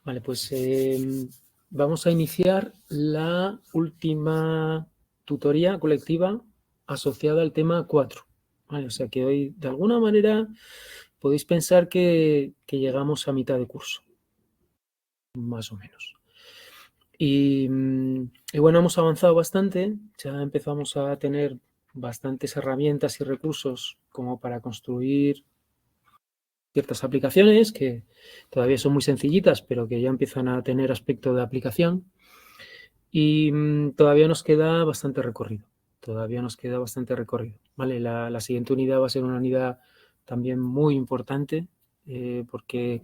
Vale, pues vamos a iniciar la última tutoría colectiva asociada al tema 4. Vale, o sea que hoy, de alguna manera, podéis pensar que llegamos a mitad de curso, más o menos. Y bueno, hemos avanzado bastante, ya empezamos a tener bastantes herramientas y recursos como para construir ciertas aplicaciones que todavía son muy sencillitas, pero que ya empiezan a tener aspecto de aplicación. Y todavía nos queda bastante recorrido. ¿Vale? La siguiente unidad va a ser una unidad también muy importante porque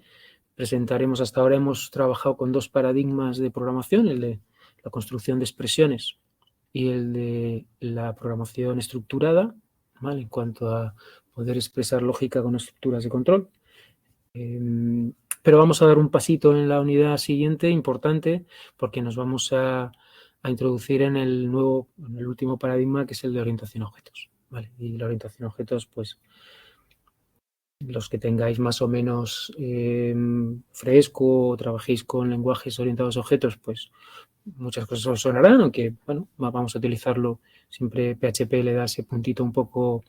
presentaremos, hasta ahora hemos trabajado con dos paradigmas de programación, el de la construcción de expresiones y el de la programación estructurada, ¿vale? En cuanto a poder expresar lógica con estructuras de control. Pero vamos a dar un pasito en la unidad siguiente importante porque nos vamos a introducir en el último paradigma, que es el de orientación a objetos, ¿vale? Y la orientación a objetos, pues los que tengáis más o menos fresco o trabajéis con lenguajes orientados a objetos, pues muchas cosas os sonarán, aunque bueno, vamos a utilizarlo, siempre PHP le da ese puntito un poco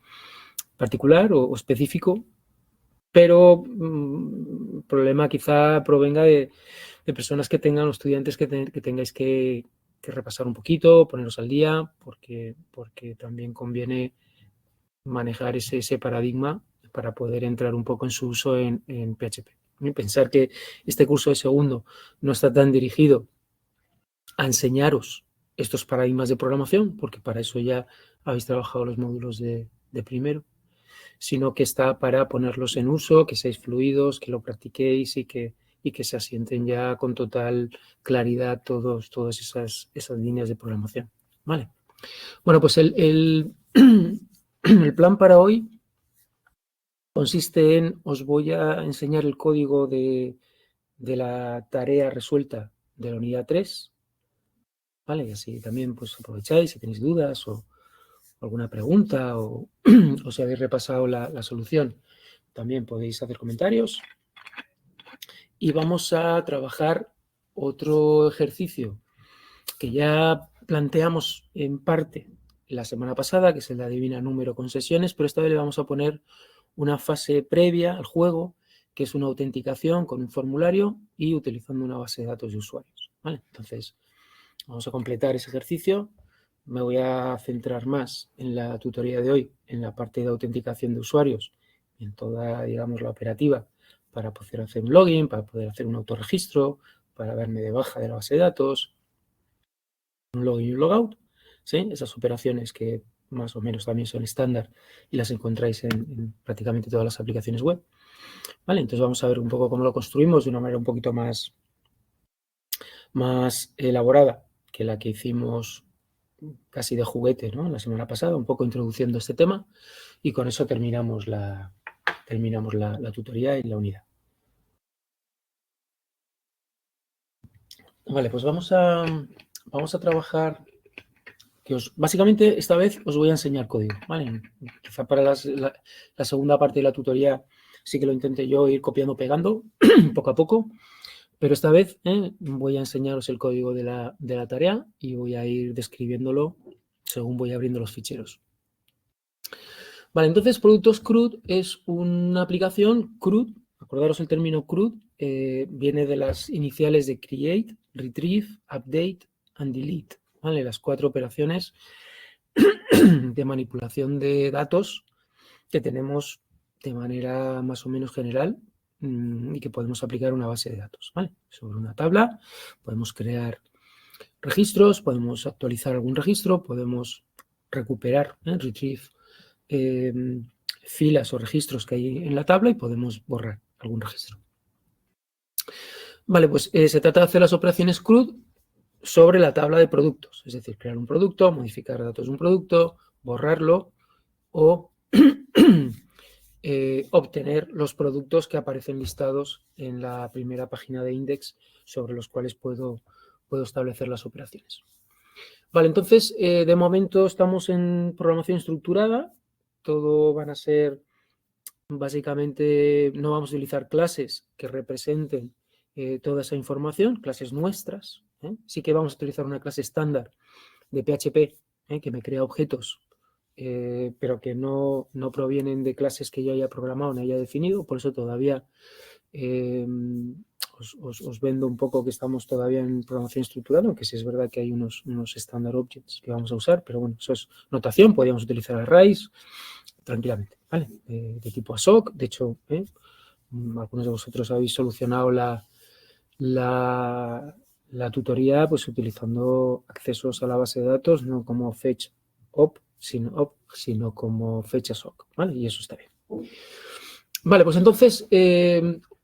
particular o específico. Pero el problema quizá provenga de personas que tengan, o estudiantes que tengáis que repasar un poquito, poneros al día, porque también conviene manejar ese paradigma para poder entrar un poco en su uso en PHP. Y pensar que este curso de segundo no está tan dirigido a enseñaros estos paradigmas de programación, porque para eso ya habéis trabajado los módulos de primero, sino que está para ponerlos en uso, que seáis fluidos, que lo practiquéis y que se asienten ya con total claridad todas esas líneas de programación. ¿Vale? Bueno, pues el plan para hoy consiste en, os voy a enseñar el código de la tarea resuelta de la unidad 3, ¿vale? Y así también pues aprovecháis si tenéis dudas o alguna pregunta o si habéis repasado la solución. También podéis hacer comentarios. Y vamos a trabajar otro ejercicio que ya planteamos en parte la semana pasada, que es el de adivina número con sesiones, pero esta vez le vamos a poner una fase previa al juego, que es una autenticación con un formulario y utilizando una base de datos de usuarios, ¿vale? Entonces, vamos a completar ese ejercicio. Me voy a centrar más en la tutoría de hoy, en la parte de autenticación de usuarios, en toda, digamos, la operativa para poder hacer un login, para poder hacer un autorregistro, para darme de baja de la base de datos, un login y un logout, ¿sí? Esas operaciones que más o menos también son estándar y las encontráis en prácticamente todas las aplicaciones web. ¿Vale? Entonces vamos a ver un poco cómo lo construimos de una manera un poquito más elaborada que la que hicimos casi de juguete, ¿no? La semana pasada, un poco introduciendo este tema, y con eso terminamos la tutoría y la unidad. Vale, pues vamos a trabajar, que básicamente esta vez os voy a enseñar código, ¿vale? Quizá para la segunda parte de la tutoría sí que lo intenté yo ir copiando, pegando, poco a poco, pero esta vez voy a enseñaros el código de la tarea y voy a ir describiéndolo según voy abriendo los ficheros. Vale, entonces Productos CRUD es una aplicación CRUD. Acordaros el término CRUD, viene de las iniciales de Create, Retrieve, Update and Delete. ¿Vale? Las 4 operaciones de manipulación de datos que tenemos de manera más o menos general y que podemos aplicar a una base de datos. ¿Vale? Sobre una tabla podemos crear registros, podemos actualizar algún registro, podemos recuperar, retrieve, filas o registros que hay en la tabla y podemos borrar algún registro. Vale, pues se trata de hacer las operaciones CRUD sobre la tabla de productos, es decir, crear un producto, modificar datos de un producto, borrarlo o obtener los productos que aparecen listados en la primera página de index sobre los cuales puedo establecer las operaciones. Vale, entonces, de momento estamos en programación estructurada. Todo van a ser, básicamente, no vamos a utilizar clases que representen toda esa información, clases nuestras. Sí que vamos a utilizar una clase estándar de PHP que me crea objetos, pero que no provienen de clases que yo haya programado, ni haya definido. Por eso todavía os vendo un poco que estamos todavía en programación estructurada, aunque sí es verdad que hay unos standard objects que vamos a usar, pero bueno, eso es notación. Podríamos utilizar arrays tranquilamente, ¿vale? De tipo ASOC. De hecho, algunos de vosotros habéis solucionado la tutoría pues utilizando accesos a la base de datos, no como fetch op, sino como fetch ASOC, ¿vale? Y eso está bien. Vale, pues entonces,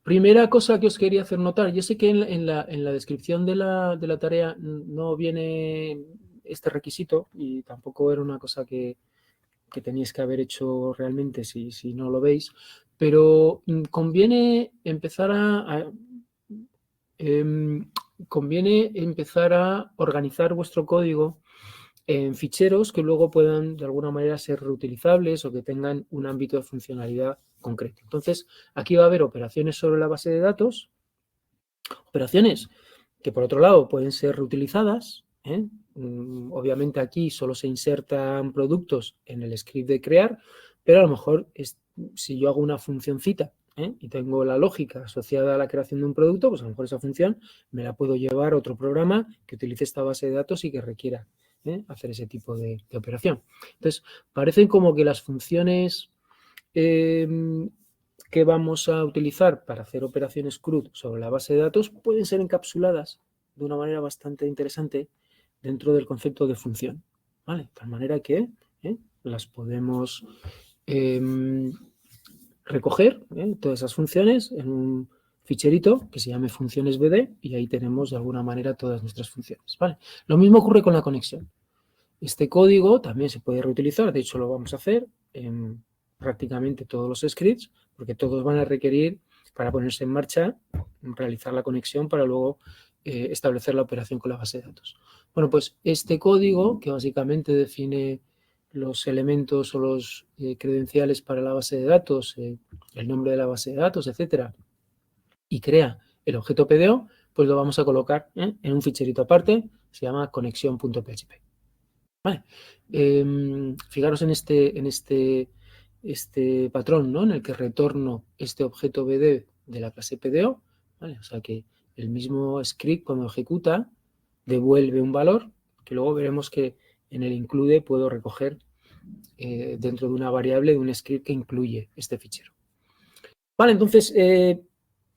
primera cosa que os quería hacer notar, yo sé que en la descripción de la tarea no viene este requisito y tampoco era una cosa que teníais que haber hecho realmente si no lo veis, pero conviene empezar conviene empezar a organizar vuestro código en ficheros que luego puedan de alguna manera ser reutilizables o que tengan un ámbito de funcionalidad concreto. Entonces, aquí va a haber operaciones sobre la base de datos, operaciones que por otro lado pueden ser reutilizadas. Obviamente aquí solo se insertan productos en el script de crear, pero a lo mejor si yo hago una funcioncita y tengo la lógica asociada a la creación de un producto, pues a lo mejor esa función me la puedo llevar a otro programa que utilice esta base de datos y que requiera hacer ese tipo de operación. Entonces, parecen como que las funciones que vamos a utilizar para hacer operaciones CRUD sobre la base de datos pueden ser encapsuladas de una manera bastante interesante dentro del concepto de función, ¿vale? De tal manera que las podemos recoger todas esas funciones en un ficherito que se llame funciones BD y ahí tenemos de alguna manera todas nuestras funciones, ¿vale? Lo mismo ocurre con la conexión. Este código también se puede reutilizar, de hecho lo vamos a hacer en prácticamente todos los scripts, porque todos van a requerir, para ponerse en marcha, realizar la conexión para luego establecer la operación con la base de datos. Bueno, pues este código, que básicamente define los elementos o los credenciales para la base de datos, el nombre de la base de datos, etcétera, y crea el objeto PDO, pues lo vamos a colocar en un ficherito aparte, se llama conexión.php. Vale. Fijaros en este patrón, ¿no? En el que retorno este objeto BD de la clase PDO, ¿vale? O sea que el mismo script cuando ejecuta devuelve un valor que luego veremos que en el include puedo recoger dentro de una variable de un script que incluye este fichero. Vale, entonces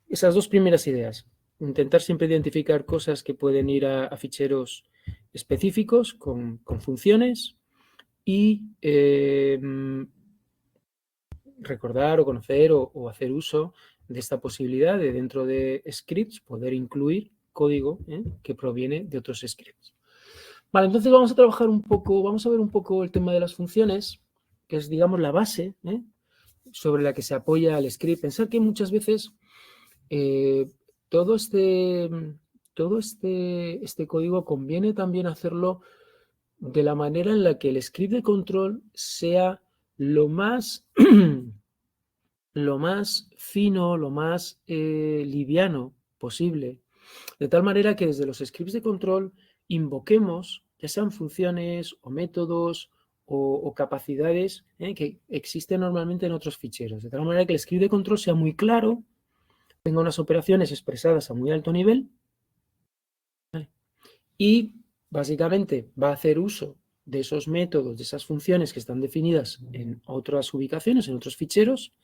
esas dos primeras ideas. Intentar siempre identificar cosas que pueden ir a ficheros específicos con funciones y recordar o conocer o hacer uso de esta posibilidad de dentro de scripts poder incluir código que proviene de otros scripts. Vale, entonces vamos a trabajar un poco, vamos a ver un poco el tema de las funciones, que es, digamos, la base sobre la que se apoya el script. Pensar que muchas veces todo este código conviene también hacerlo de la manera en la que el script de control sea lo más fino, lo más liviano posible, de tal manera que desde los scripts de control invoquemos, ya sean funciones o métodos o capacidades que existen normalmente en otros ficheros, de tal manera que el script de control sea muy claro, tenga unas operaciones expresadas a muy alto nivel, ¿vale? Y básicamente va a hacer uso de esos métodos, de esas funciones que están definidas en otras ubicaciones, en otros ficheros,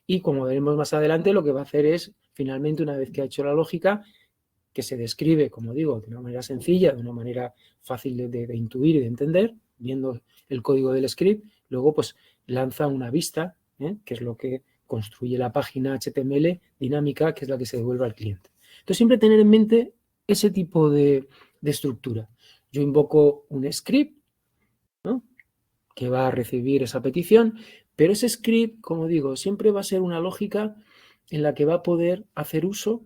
y como veremos más adelante, lo que va a hacer es, finalmente, una vez que ha hecho la lógica, que se describe, como digo, de una manera sencilla, de una manera fácil de intuir y de entender, viendo el código del script, luego pues lanza una vista, que es lo que construye la página HTML dinámica, que es la que se devuelve al cliente. Entonces, siempre tener en mente ese tipo de estructura. Yo invoco un script, ¿no?, que va a recibir esa petición, pero ese script, como digo, siempre va a ser una lógica en la que va a poder hacer uso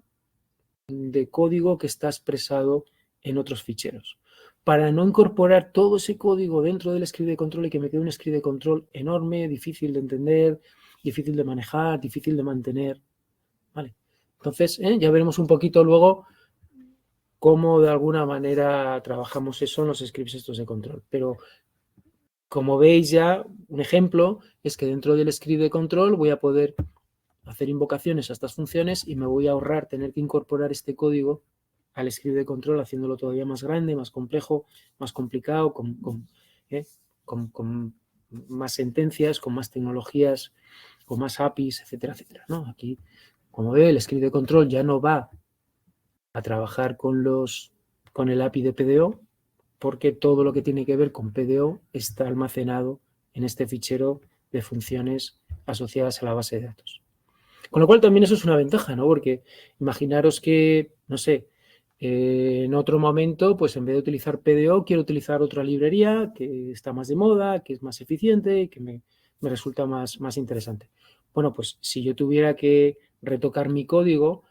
de código que está expresado en otros ficheros. Para no incorporar todo ese código dentro del script de control y que me quede un script de control enorme, difícil de entender, difícil de manejar, difícil de mantener, ¿vale? Entonces, ya veremos un poquito luego cómo de alguna manera trabajamos eso en los scripts estos de control. Pero como veis ya, un ejemplo es que dentro del script de control voy a poder hacer invocaciones a estas funciones y me voy a ahorrar tener que incorporar este código al script de control, haciéndolo todavía más grande, más complejo, más complicado, con más sentencias, con más tecnologías, con más APIs, etcétera, etcétera, ¿no? Aquí, como ve, el script de control ya no va a trabajar con el API de PDO, porque todo lo que tiene que ver con PDO está almacenado en este fichero de funciones asociadas a la base de datos. Con lo cual también eso es una ventaja, ¿no? Porque imaginaros que, no sé, en otro momento, pues en vez de utilizar PDO, quiero utilizar otra librería que está más de moda, que es más eficiente y que me resulta más interesante. Bueno, pues si yo tuviera que retocar mi código,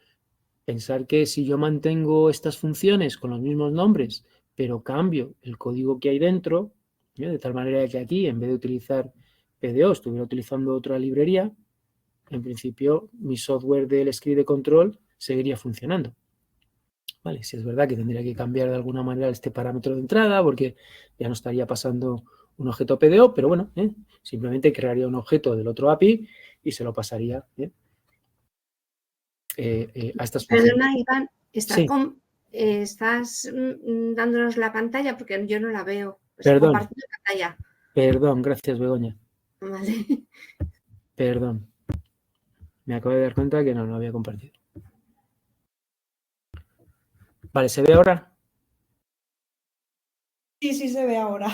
pensar que si yo mantengo estas funciones con los mismos nombres, pero cambio el código que hay dentro, de tal manera que aquí, en vez de utilizar PDO, estuviera utilizando otra librería, en principio mi software del script de control seguiría funcionando. Vale, si es verdad que tendría que cambiar de alguna manera este parámetro de entrada porque ya no estaría pasando un objeto PDO, pero bueno, simplemente crearía un objeto del otro API y se lo pasaría a estas funciones. Perdona, Iván, Sí. estás dándonos la pantalla porque yo no la veo. Perdón. Compartiendo pantalla. Perdón, gracias, Begoña. Vale. Perdón. Me acabo de dar cuenta que no lo había compartido. Vale, ¿se ve ahora? Sí, sí se ve ahora.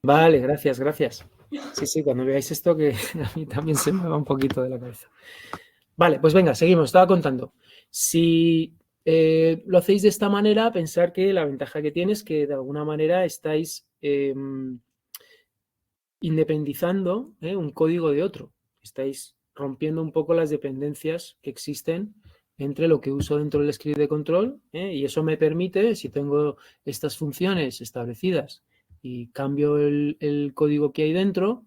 Vale, gracias, gracias. Sí, cuando veáis esto que a mí también se me va un poquito de la cabeza. Vale, pues venga, seguimos. Estaba contando. Si lo hacéis de esta manera, pensar que la ventaja que tiene es que de alguna manera estáis independizando un código de otro. Estáis rompiendo un poco las dependencias que existen entre lo que uso dentro del script de control y eso me permite, si tengo estas funciones establecidas y cambio el código que hay dentro,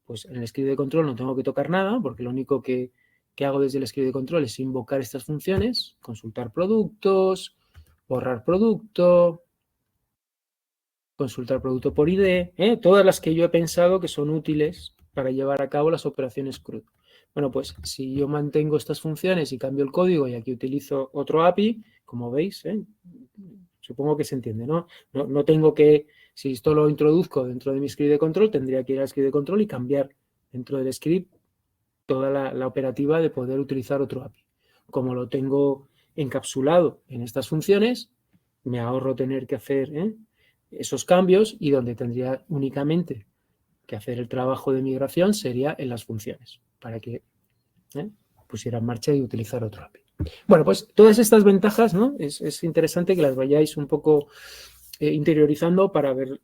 pues en el script de control no tengo que tocar nada porque lo único que hago desde el script de control es invocar estas funciones, consultar productos, borrar producto, consultar producto por ID, todas las que yo he pensado que son útiles para llevar a cabo las operaciones CRUD. Bueno, pues si yo mantengo estas funciones y cambio el código y aquí utilizo otro API, como veis, supongo que se entiende, ¿no? No tengo que, si esto lo introduzco dentro de mi script de control, tendría que ir al script de control y cambiar dentro del script toda la operativa de poder utilizar otro API. Como lo tengo encapsulado en estas funciones, me ahorro tener que hacer esos cambios y donde tendría únicamente que hacer el trabajo de migración sería en las funciones para que pusiera en marcha y utilizar otro API. Bueno, pues todas estas ventajas, ¿no? Es interesante que las vayáis un poco interiorizando para ver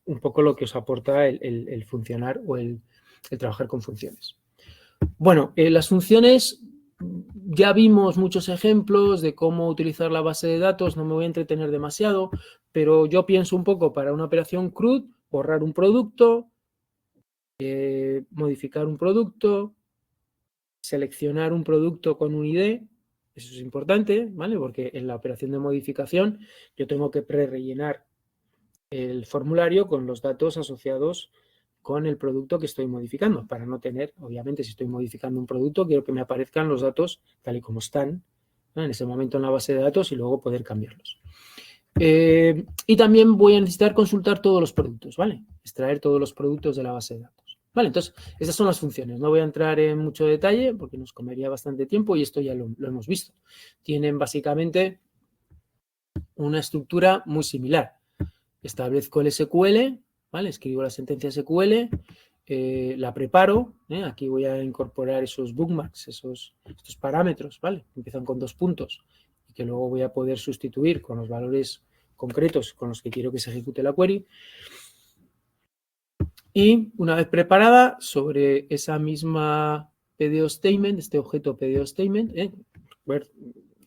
un poco lo que os aporta el funcionar o el trabajar con funciones. Bueno, las funciones, ya vimos muchos ejemplos de cómo utilizar la base de datos, no me voy a entretener demasiado, pero yo pienso un poco para una operación CRUD, borrar un producto, modificar un producto, seleccionar un producto con un ID, eso es importante, ¿vale? Porque en la operación de modificación yo tengo que prerellenar el formulario con los datos asociados con el producto que estoy modificando, para no tener, obviamente, si estoy modificando un producto, quiero que me aparezcan los datos tal y como están, ¿no? En ese momento en la base de datos y luego poder cambiarlos. Y también voy a necesitar consultar todos los productos, ¿vale? Extraer todos los productos de la base de datos. Vale, entonces, estas son las funciones. No voy a entrar en mucho detalle porque nos comería bastante tiempo y esto ya lo hemos visto. Tienen básicamente una estructura muy similar. Establezco el SQL, ¿vale? Escribo la sentencia SQL, la preparo, aquí voy a incorporar esos bookmarks, estos parámetros, ¿vale? Empiezan con 2 puntos y que luego voy a poder sustituir con los valores concretos con los que quiero que se ejecute la query. Y una vez preparada, sobre esa misma PDO statement, este objeto PDO statement,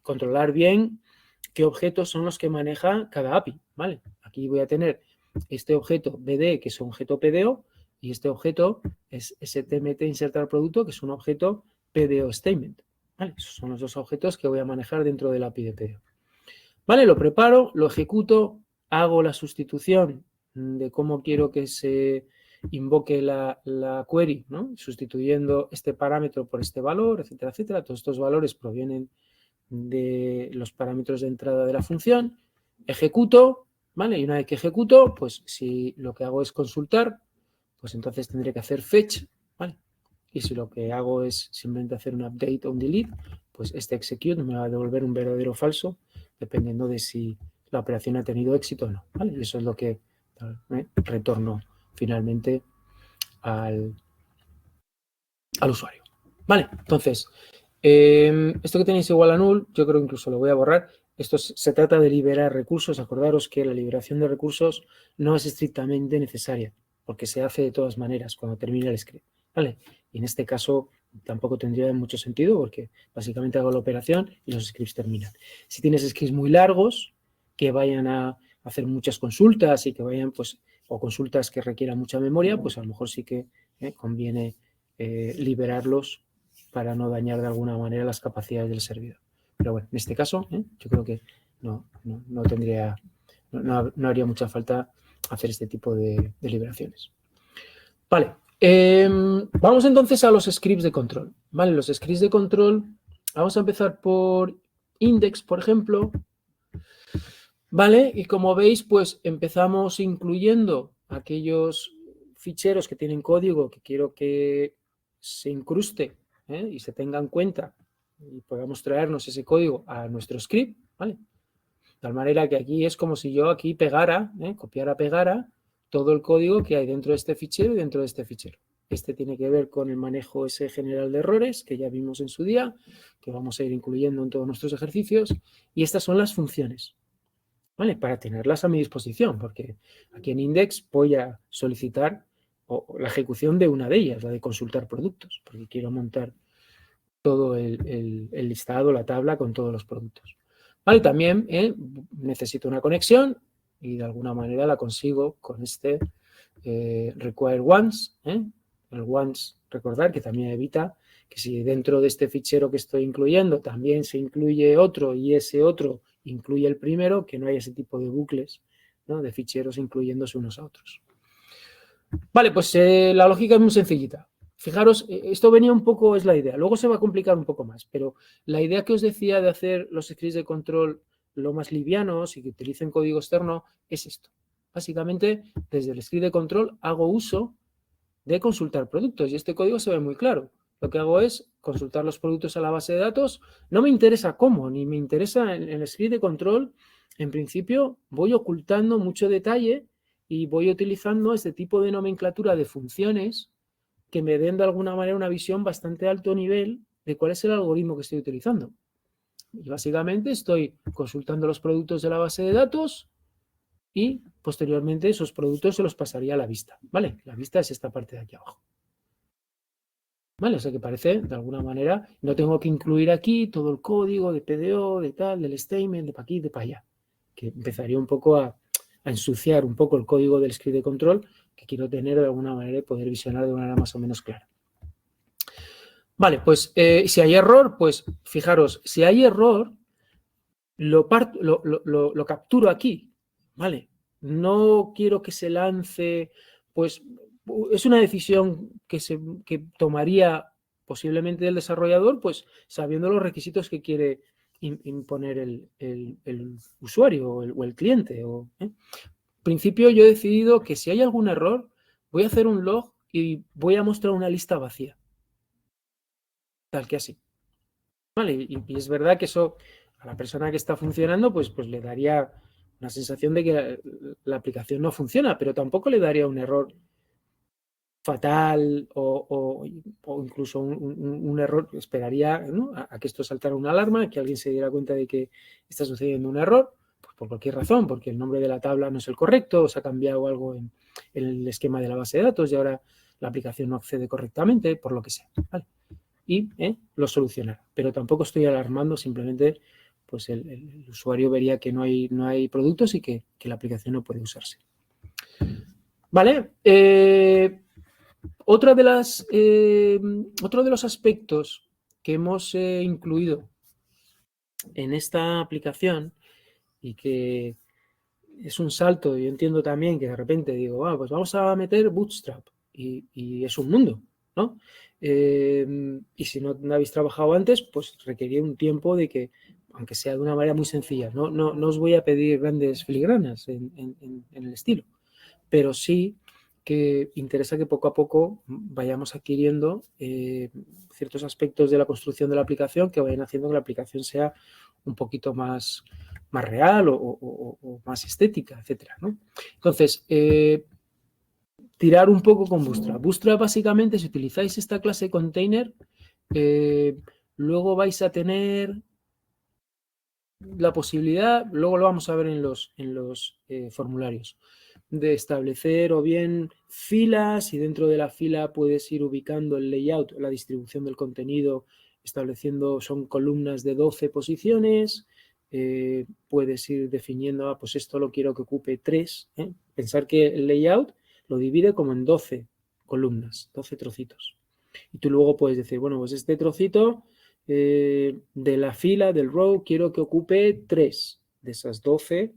controlar bien qué objetos son los que maneja cada API, ¿vale? Aquí voy a tener este objeto BD, que es un objeto PDO, y este objeto es STMT insertar producto, que es un objeto PDO statement. ¿Vale? Esos son los dos objetos que voy a manejar dentro del API de PDO. ¿Vale? Lo preparo, lo ejecuto, hago la sustitución de cómo quiero que se invoque la query, ¿no? Sustituyendo este parámetro por este valor, etcétera, etcétera. Todos estos valores provienen de los parámetros de entrada de la función. Ejecuto, ¿vale? Y una vez que ejecuto, pues si lo que hago es consultar, pues entonces tendré que hacer fetch, ¿vale? Y si lo que hago es simplemente hacer un update o un delete, pues este execute me va a devolver un verdadero o falso, dependiendo de si la operación ha tenido éxito o no, ¿vale? Y eso es lo que retorno finalmente al usuario. Vale, entonces, esto que tenéis igual a null, yo creo que incluso lo voy a borrar. Esto se trata de liberar recursos. Acordaros que la liberación de recursos no es estrictamente necesaria, porque se hace de todas maneras cuando termina el script, ¿vale? Y en este caso tampoco tendría mucho sentido porque básicamente hago la operación y los scripts terminan. Si tienes scripts muy largos que vayan a hacer muchas consultas y que vayan, pues, o consultas que requieran mucha memoria, pues a lo mejor sí que conviene liberarlos para no dañar de alguna manera las capacidades del servidor. Pero bueno, en este caso yo creo que no haría mucha falta hacer este tipo de liberaciones. Vale, vamos entonces a los scripts de control. Vale, los scripts de control, vamos a empezar por index, por ejemplo. Vale, y como veis, pues empezamos incluyendo aquellos ficheros que tienen código que quiero que se incruste y se tenga en cuenta y podamos traernos ese código a nuestro script, ¿vale? De tal manera que aquí es como si yo aquí pegara, copiara, pegara todo el código que hay dentro de este fichero y dentro de este fichero. Este tiene que ver con el manejo ese general de errores que ya vimos en su día, que vamos a ir incluyendo en todos nuestros ejercicios, y estas son las funciones, ¿vale? Para tenerlas a mi disposición, porque aquí en Index voy a solicitar la ejecución de una de ellas, la de consultar productos, porque quiero montar todo el listado, la tabla con todos los productos. Vale, también necesito una conexión y de alguna manera la consigo con este require once. El once, recordar que también evita que si dentro de este fichero que estoy incluyendo también se incluye otro y ese otro incluye el primero, que no haya ese tipo de bucles, ¿no? De ficheros incluyéndose unos a otros. Vale, pues la lógica es muy sencillita. Fijaros, esto venía un poco, es la idea. Luego se va a complicar un poco más, pero la idea que os decía de hacer los scripts de control lo más livianos y que utilicen código externo es esto. Básicamente, desde el script de control hago uso de consultar productos y este código se ve muy claro. Lo que hago es consultar los productos a la base de datos. No me interesa cómo, ni me interesa en el script de control. En principio, voy ocultando mucho detalle y voy utilizando este tipo de nomenclatura de funciones que me den de alguna manera una visión bastante alto nivel de cuál es el algoritmo que estoy utilizando. Y básicamente estoy consultando los productos de la base de datos y posteriormente esos productos se los pasaría a la vista, ¿vale? La vista es esta parte de aquí abajo. ¿Vale? O sea que parece, de alguna manera, no tengo que incluir aquí todo el código de PDO, de tal, del statement, de para aquí, de para allá. Que empezaría un poco a ensuciar un poco el código del script de control que quiero tener de alguna manera y poder visionar de una manera más o menos clara. Vale, pues si hay error, pues fijaros, si hay error, lo capturo aquí, ¿vale? No quiero que se lance, pues es una decisión que tomaría posiblemente el desarrollador, pues sabiendo los requisitos que quiere imponer el usuario o el cliente. En principio yo he decidido que si hay algún error, voy a hacer un log y voy a mostrar una lista vacía. Tal que así. Vale, y es verdad que eso a la persona que está funcionando, pues le daría una sensación de que la aplicación no funciona, pero tampoco le daría un error fatal o incluso un error. Esperaría, ¿no? a que esto saltara una alarma, que alguien se diera cuenta de que está sucediendo un error, pues por cualquier razón, porque el nombre de la tabla no es el correcto, o se ha cambiado algo en el esquema de la base de datos y ahora la aplicación no accede correctamente, por lo que sea, ¿vale? Y lo solucionará. Pero tampoco estoy alarmando, simplemente pues el usuario vería que no hay productos y que la aplicación no puede usarse. Vale. Otro de los aspectos que hemos incluido en esta aplicación y que es un salto, yo entiendo también que de repente digo, pues vamos a meter Bootstrap y es un mundo, ¿no? Y si no habéis trabajado antes, pues requería un tiempo de que, aunque sea de una manera muy sencilla, no os voy a pedir grandes filigranas en el estilo, pero sí que interesa que poco a poco vayamos adquiriendo ciertos aspectos de la construcción de la aplicación que vayan haciendo que la aplicación sea un poquito más real o más estética, etcétera, ¿no? Entonces, tirar un poco con Bootstrap. Bootstrap básicamente, si utilizáis esta clase container, luego vais a tener la posibilidad, luego lo vamos a ver en los formularios, de establecer o bien filas y dentro de la fila puedes ir ubicando el layout, la distribución del contenido, estableciendo, son columnas de 12 posiciones, puedes ir definiendo, pues esto lo quiero que ocupe 3. Pensar que el layout lo divide como en 12 columnas, 12 trocitos. Y tú luego puedes decir, bueno, pues este trocito de la fila, del row, quiero que ocupe 3. De esas 12,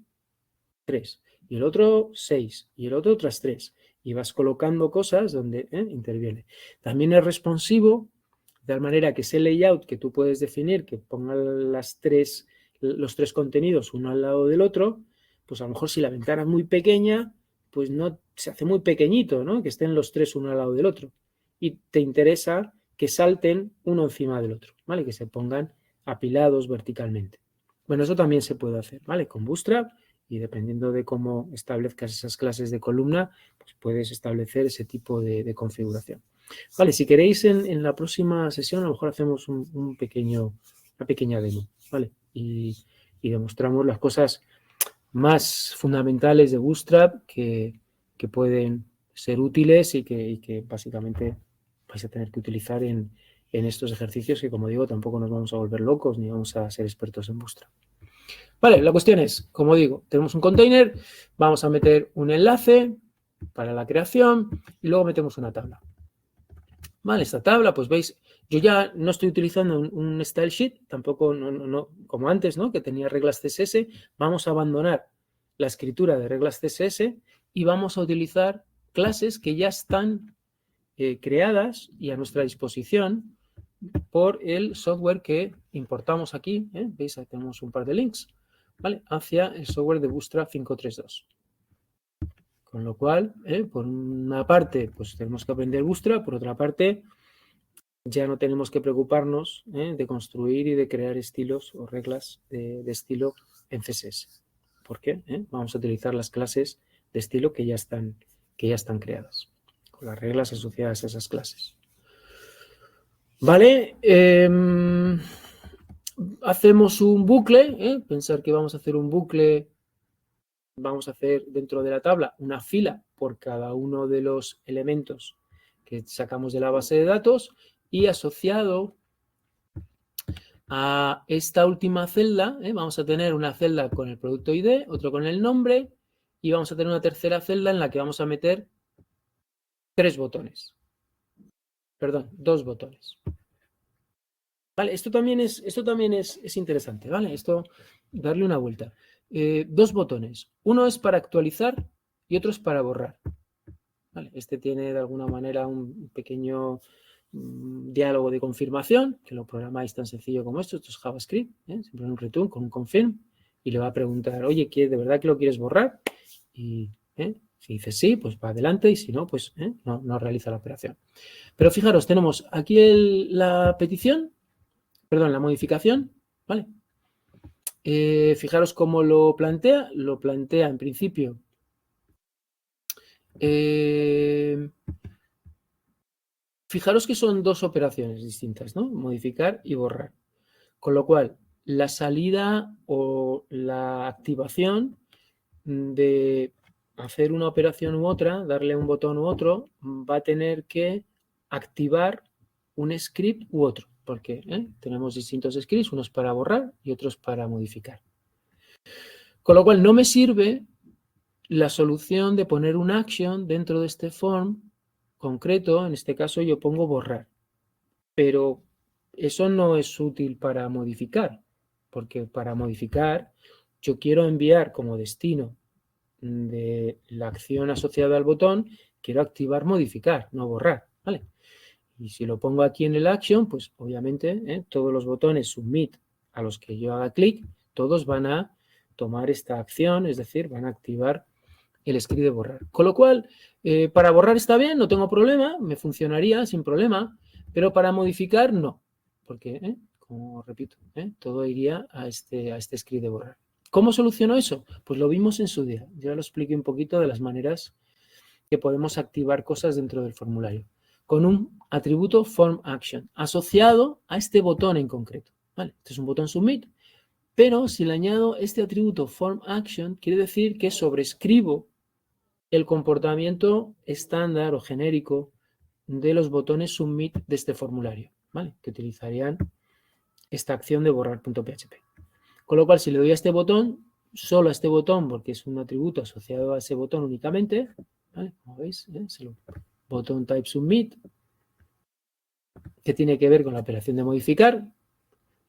3. Y el otro 6. Y el otro otras 3. Y vas colocando cosas donde interviene. También es responsivo, de tal manera que ese layout que tú puedes definir, que ponga los tres contenidos uno al lado del otro, pues a lo mejor si la ventana es muy pequeña, pues no se hace muy pequeñito, ¿no? Que estén los tres uno al lado del otro. Y te interesa que salten uno encima del otro, ¿vale? Que se pongan apilados verticalmente. Bueno, eso también se puede hacer, ¿vale? Con Bootstrap y dependiendo de cómo establezcas esas clases de columna, pues puedes establecer ese tipo de configuración. Vale, si queréis en la próxima sesión a lo mejor hacemos una pequeña demo, ¿vale? Y demostramos las cosas más fundamentales de Bootstrap que pueden ser útiles y que básicamente vais a tener que utilizar en estos ejercicios que, como digo, tampoco nos vamos a volver locos ni vamos a ser expertos en Bootstrap. Vale, la cuestión es, como digo, tenemos un container, vamos a meter un enlace para la creación y luego metemos una tabla. Vale, esta tabla, pues veis, yo ya no estoy utilizando un style sheet, tampoco no, como antes, ¿no? Que tenía reglas CSS. Vamos a abandonar la escritura de reglas CSS y vamos a utilizar clases que ya están creadas y a nuestra disposición por el software que importamos aquí. ¿Veis? Ahí tenemos un par de links, ¿vale? Hacia el software de Bootstrap 532. Con lo cual, por una parte, pues tenemos que aprender Bootstrap, por otra parte, ya no tenemos que preocuparnos de construir y de crear estilos o reglas de estilo en CSS. ¿Por qué? Vamos a utilizar las clases de estilo que ya están creadas, con las reglas asociadas a esas clases. Vale, hacemos un bucle, pensar que vamos a hacer un bucle, vamos a hacer dentro de la tabla una fila por cada uno de los elementos que sacamos de la base de datos y asociado a esta última celda, vamos a tener una celda con el producto ID, otro con el nombre y vamos a tener una tercera celda en la que vamos a meter 2 botones. Vale, esto también es interesante, ¿vale? Esto, darle una vuelta. 2 botones. Uno es para actualizar y otro es para borrar. ¿Vale? Este tiene de alguna manera un pequeño diálogo de confirmación, que lo programáis tan sencillo como esto es JavaScript, siempre un return con un confirm, y le va a preguntar, oye, ¿de verdad que lo quieres borrar? Y si dice sí, pues va adelante, y si no, pues no realiza la operación. Pero fijaros, tenemos aquí la modificación, ¿vale? Fijaros cómo lo plantea en principio. Fijaros que son 2 operaciones distintas, ¿no? Modificar y borrar. Con lo cual, la salida o la activación de hacer una operación u otra, darle un botón u otro, va a tener que activar un script u otro, porque tenemos distintos scripts, unos para borrar y otros para modificar. Con lo cual, no me sirve la solución de poner un action dentro de este form concreto, en este caso yo pongo borrar, pero eso no es útil para modificar, porque para modificar yo quiero enviar como destino de la acción asociada al botón, quiero activar modificar, no borrar, ¿vale? Y si lo pongo aquí en el action, pues obviamente todos los botones submit a los que yo haga clic, todos van a tomar esta acción, es decir, van a activar el script de borrar. Con lo cual, para borrar está bien, no tengo problema, me funcionaría sin problema, pero para modificar no, porque, como repito, todo iría a este script de borrar. ¿Cómo soluciono eso? Pues lo vimos en su día. Ya lo expliqué un poquito de las maneras que podemos activar cosas dentro del formulario con un atributo form action asociado a este botón en concreto. ¿Vale? Este es un botón submit, pero si le añado este atributo form action, quiere decir que sobrescribo el comportamiento estándar o genérico de los botones submit de este formulario, ¿vale? Que utilizarían esta acción de borrar.php. Con lo cual, si le doy a este botón, solo a este botón, porque es un atributo asociado a ese botón únicamente, ¿vale? Como veis, es el botón type submit, que tiene que ver con la operación de modificar,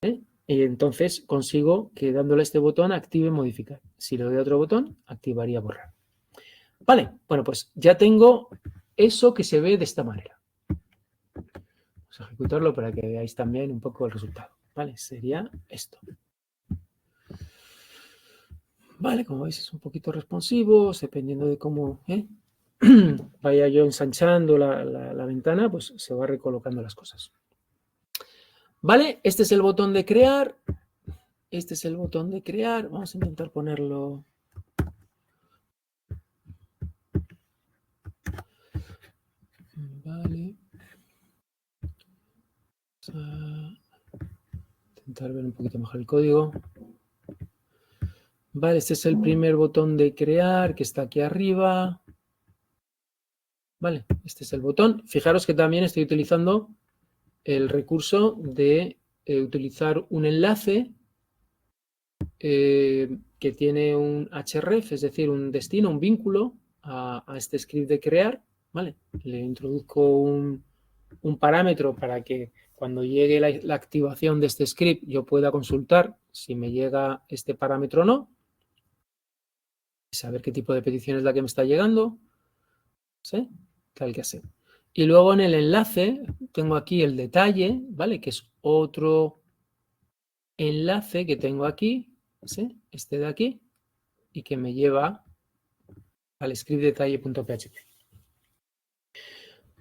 y entonces consigo que dándole a este botón active modificar. Si le doy a otro botón, activaría borrar. Vale, bueno, pues ya tengo eso que se ve de esta manera. Vamos a ejecutarlo para que veáis también un poco el resultado. Vale, sería esto. Vale, como veis es un poquito responsivo, dependiendo de cómo vaya yo ensanchando la ventana, pues se va recolocando las cosas. Vale, este es el botón de crear. Este es el botón de crear. Vamos a intentar ponerlo. Vale. Vamos a intentar ver un poquito mejor el código. Vale, este es el primer botón de crear que está aquí arriba. Vale, este es el botón. Fijaros que también estoy utilizando el recurso de utilizar un enlace que tiene un href, es decir, un destino, un vínculo a este script de crear. Vale, le introduzco un parámetro para que cuando llegue la activación de este script yo pueda consultar si me llega este parámetro o no. Saber qué tipo de petición es la que me está llegando. ¿Sí? Tal que así. Y luego en el enlace tengo aquí el detalle, ¿vale? Que es otro enlace que tengo aquí, ¿sí? Este de aquí, y que me lleva al script detalle.php.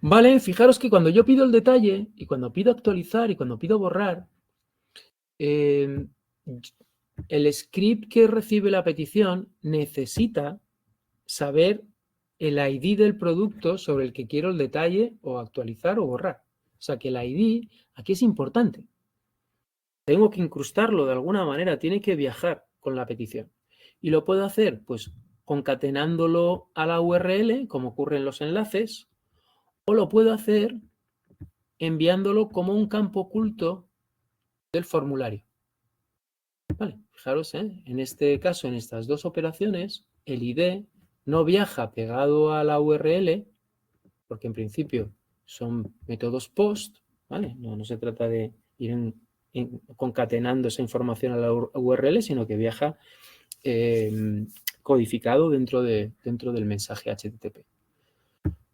Vale, fijaros que cuando yo pido el detalle y cuando pido actualizar y cuando pido borrar, el script que recibe la petición necesita saber el ID del producto sobre el que quiero el detalle o actualizar o borrar. O sea que el ID aquí es importante. Tengo que incrustarlo de alguna manera, tiene que viajar con la petición. ¿Y lo puedo hacer? Pues concatenándolo a la URL, como ocurre en los enlaces, o lo puedo hacer enviándolo como un campo oculto del formulario. Vale, fijaros, en este caso, en estas dos operaciones, el ID no viaja pegado a la URL, porque en principio son métodos POST, ¿vale? No se trata de ir concatenando esa información a la URL, sino que viaja codificado dentro del mensaje HTTP.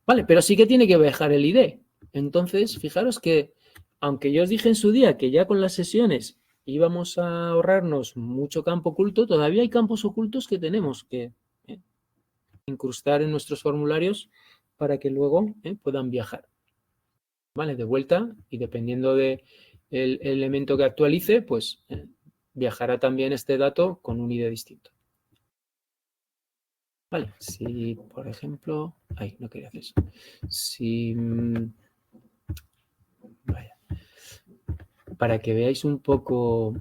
Vale, pero sí que tiene que viajar el ID. Entonces, fijaros que, aunque yo os dije en su día que ya con las sesiones íbamos a ahorrarnos mucho campo oculto, todavía hay campos ocultos que tenemos que incrustar en nuestros formularios para que luego puedan viajar. ¿Vale? De vuelta, y dependiendo del elemento que actualice, pues viajará también este dato con un ID distinto. Vale, si por ejemplo... Ay, no quería hacer eso. Si... Vaya. Para que veáis un poco...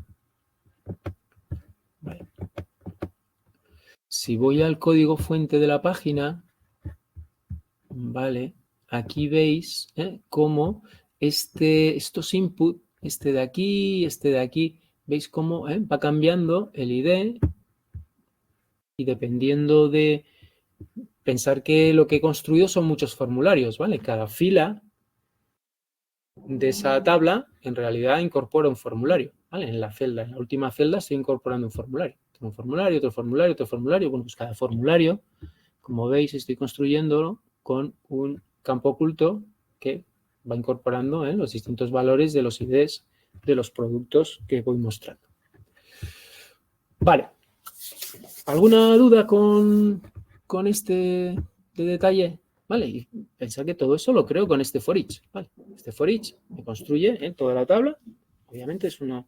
Vale. Si voy al código fuente de la página, vale, aquí veis cómo estos input, este de aquí, veis cómo va cambiando el ID y dependiendo de pensar que lo que he construido son muchos formularios, ¿vale? Cada fila de esa tabla en realidad incorpora un formulario, ¿vale? En la celda, en la última celda estoy incorporando un formulario. Un formulario, otro formulario, otro formulario. Bueno, pues cada formulario, como veis, estoy construyéndolo con un campo oculto que va incorporando los distintos valores de los IDs de los productos que voy mostrando. Vale. ¿Alguna duda con este de detalle? ¿Vale? Y pensad que todo eso lo creo con este for each, ¿vale? Este for each me construye toda la tabla. Obviamente es una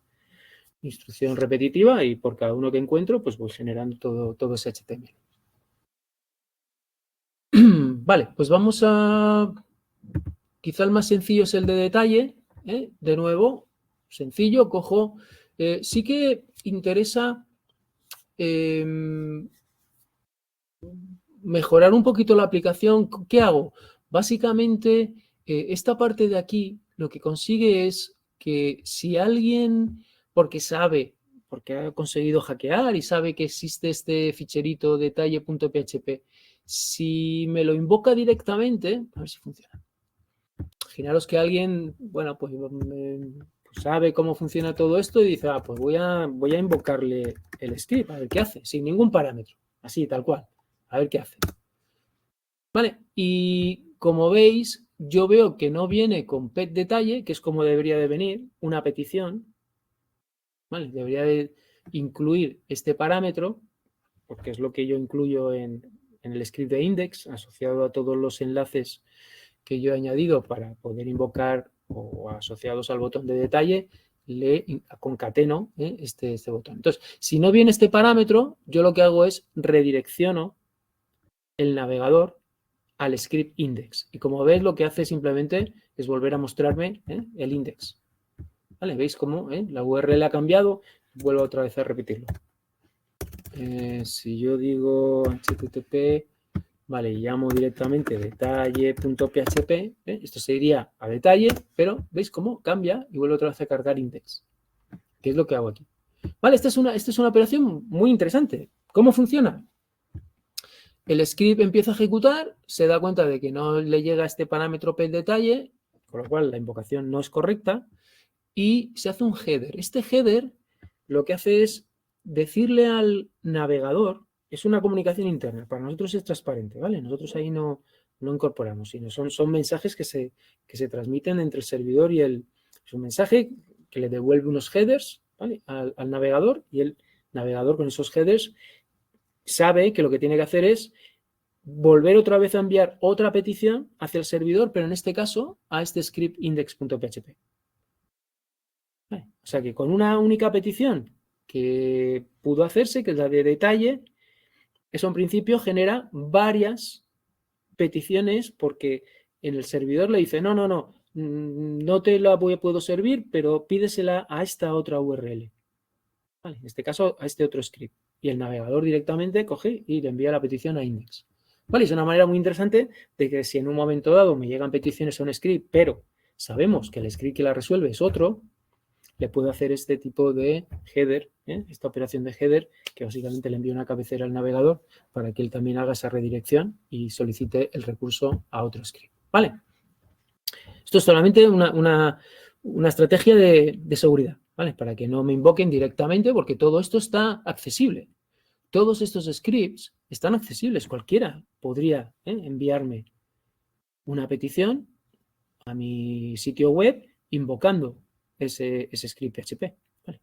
instrucción repetitiva y por cada uno que encuentro, pues voy generando todo ese HTML. Vale, pues vamos a... Quizá el más sencillo es el de detalle. De nuevo, sencillo, cojo... sí que interesa mejorar un poquito la aplicación. ¿Qué hago? Básicamente, esta parte de aquí lo que consigue es que si alguien, porque ha conseguido hackear y sabe que existe este ficherito detalle.php, si me lo invoca directamente, a ver si funciona. Imaginaros que alguien, bueno, pues sabe cómo funciona todo esto y dice, pues voy a invocarle el script, a ver qué hace, sin ningún parámetro, así, tal cual, a ver qué hace. Vale, y como veis, yo veo que no viene con pet detalle, que es como debería de venir, una petición, ¿vale? Debería de incluir este parámetro, porque es lo que yo incluyo en el script de index, asociado a todos los enlaces que yo he añadido para poder invocar o asociados al botón de detalle, le concateno este botón. Entonces, si no viene este parámetro, yo lo que hago es redirecciono el navegador al script index. Y como veis, lo que hace simplemente es volver a mostrarme el index. ¿Vale? ¿Veis cómo la URL ha cambiado? Vuelvo otra vez a repetirlo. Si yo digo http, vale, llamo directamente detalle.php, esto se iría a detalle, pero ¿veis cómo cambia y vuelve otra vez a cargar index? ¿Qué es lo que hago aquí? Vale, esta es una operación muy interesante. ¿Cómo funciona? El script empieza a ejecutar, se da cuenta de que no le llega este parámetro pet detalle, con lo cual la invocación no es correcta, y se hace un header. Este header lo que hace es decirle al navegador, es una comunicación interna, para nosotros es transparente, ¿vale? Nosotros ahí no incorporamos, sino son mensajes que se transmiten entre el servidor y es un mensaje que le devuelve unos headers, ¿vale? al navegador, y el navegador con esos headers sabe que lo que tiene que hacer es volver otra vez a enviar otra petición hacia el servidor, pero en este caso a este script index.php. ¿Vale? O sea que con una única petición que pudo hacerse, que es la de detalle, eso en principio genera varias peticiones porque en el servidor le dice, no te la puedo servir, pero pídesela a esta otra URL. ¿Vale? En este caso, a este otro script. Y el navegador directamente coge y le envía la petición a index. ¿Vale? Es una manera muy interesante de que si en un momento dado me llegan peticiones a un script, pero sabemos que el script que la resuelve es otro, le puedo hacer este tipo de header, esta operación de header, que básicamente le envía una cabecera al navegador para que él también haga esa redirección y solicite el recurso a otro script. ¿Vale? Esto es solamente una estrategia de seguridad, ¿vale? Para que no me invoquen directamente, porque todo esto está accesible. Todos estos scripts están accesibles. Cualquiera podría enviarme una petición a mi sitio web invocando ese script PHP. ¿Vale?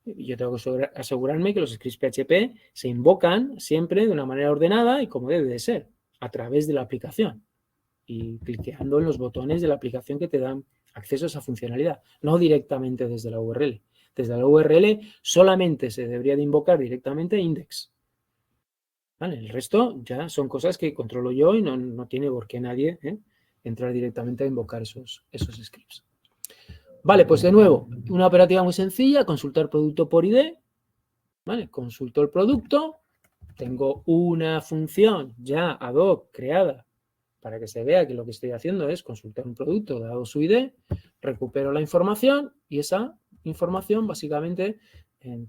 Yo tengo que asegurarme que los scripts PHP se invocan siempre de una manera ordenada y como debe de ser, a través de la aplicación y cliqueando en los botones de la aplicación que te dan acceso a esa funcionalidad, no directamente desde la URL. Desde la URL solamente se debería de invocar directamente index. ¿Vale? El resto ya son cosas que controlo yo y no tiene por qué nadie entrar directamente a invocar esos scripts. Vale, pues de nuevo, una operativa muy sencilla, consultar producto por ID. ¿Vale? Consulto el producto, tengo una función ya ad hoc creada para que se vea que lo que estoy haciendo es consultar un producto dado su ID, recupero la información y esa información básicamente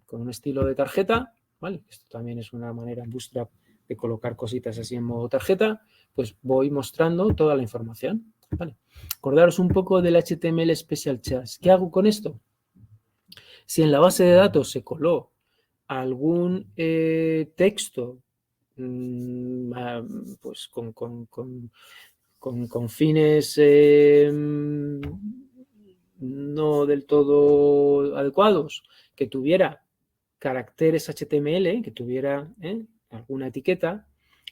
con un estilo de tarjeta, ¿vale? Esto también es una manera en Bootstrap de colocar cositas así en modo tarjeta, pues voy mostrando toda la información. ¿vale? Acordaros un poco del HTML Special Charts. ¿Qué hago con esto? Si en la base de datos se coló algún texto pues con fines no del todo adecuados, que tuviera caracteres HTML, que tuviera alguna etiqueta,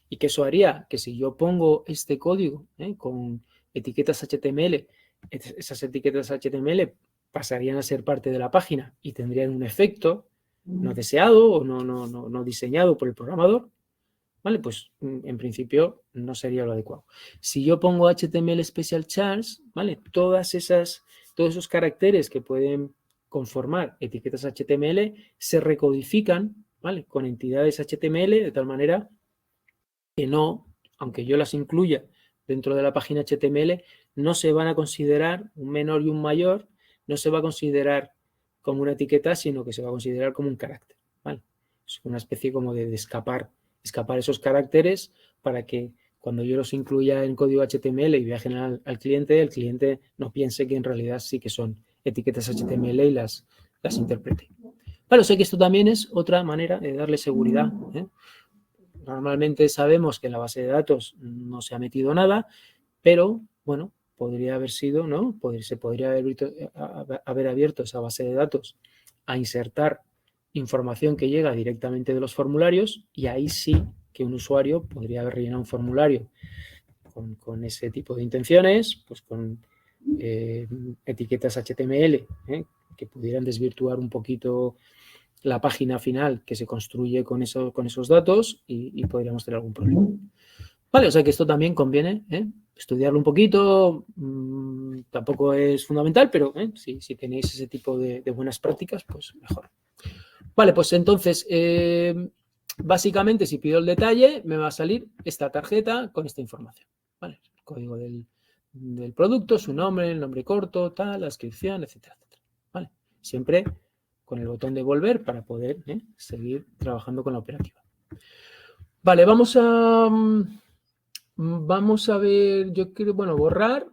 y que eso haría que si yo pongo este código con etiquetas HTML, esas etiquetas HTML pasarían a ser parte de la página y tendrían un efecto no deseado o no diseñado por el programador, ¿vale? Pues en principio no sería lo adecuado. Si yo pongo HTML Special Charts, ¿vale? Todos esos caracteres que pueden conformar etiquetas HTML se recodifican, ¿vale? Con entidades HTML de tal manera que no, aunque yo las incluya dentro de la página HTML, no se van a considerar un menor y un mayor, no se va a considerar como una etiqueta, sino que se va a considerar como un carácter, ¿vale? Es una especie como de escapar esos caracteres para que cuando yo los incluya en código HTML y viajen al cliente, el cliente no piense que en realidad sí que son etiquetas HTML y las interprete. Claro, sé que esto también es otra manera de darle seguridad, ¿eh? Normalmente sabemos que en la base de datos no se ha metido nada, pero bueno, podría haber sido, ¿no? Se podría haber abierto esa base de datos a insertar información que llega directamente de los formularios y ahí sí que un usuario podría haber rellenado un formulario con ese tipo de intenciones, pues con etiquetas HTML que pudieran desvirtuar un poquito la página final que se construye con esos datos y podríamos tener algún problema. Vale, o sea que esto también conviene estudiarlo un poquito, tampoco es fundamental, pero si tenéis ese tipo de buenas prácticas, pues mejor. Vale, pues entonces, básicamente si pido el detalle, me va a salir esta tarjeta con esta información. ¿Vale? El código del producto, su nombre, el nombre corto, tal, la descripción, etcétera, etcétera. ¿Vale? Siempre con el botón de volver para poder seguir trabajando con la operativa. Vale, vamos a ver, yo creo, bueno, borrar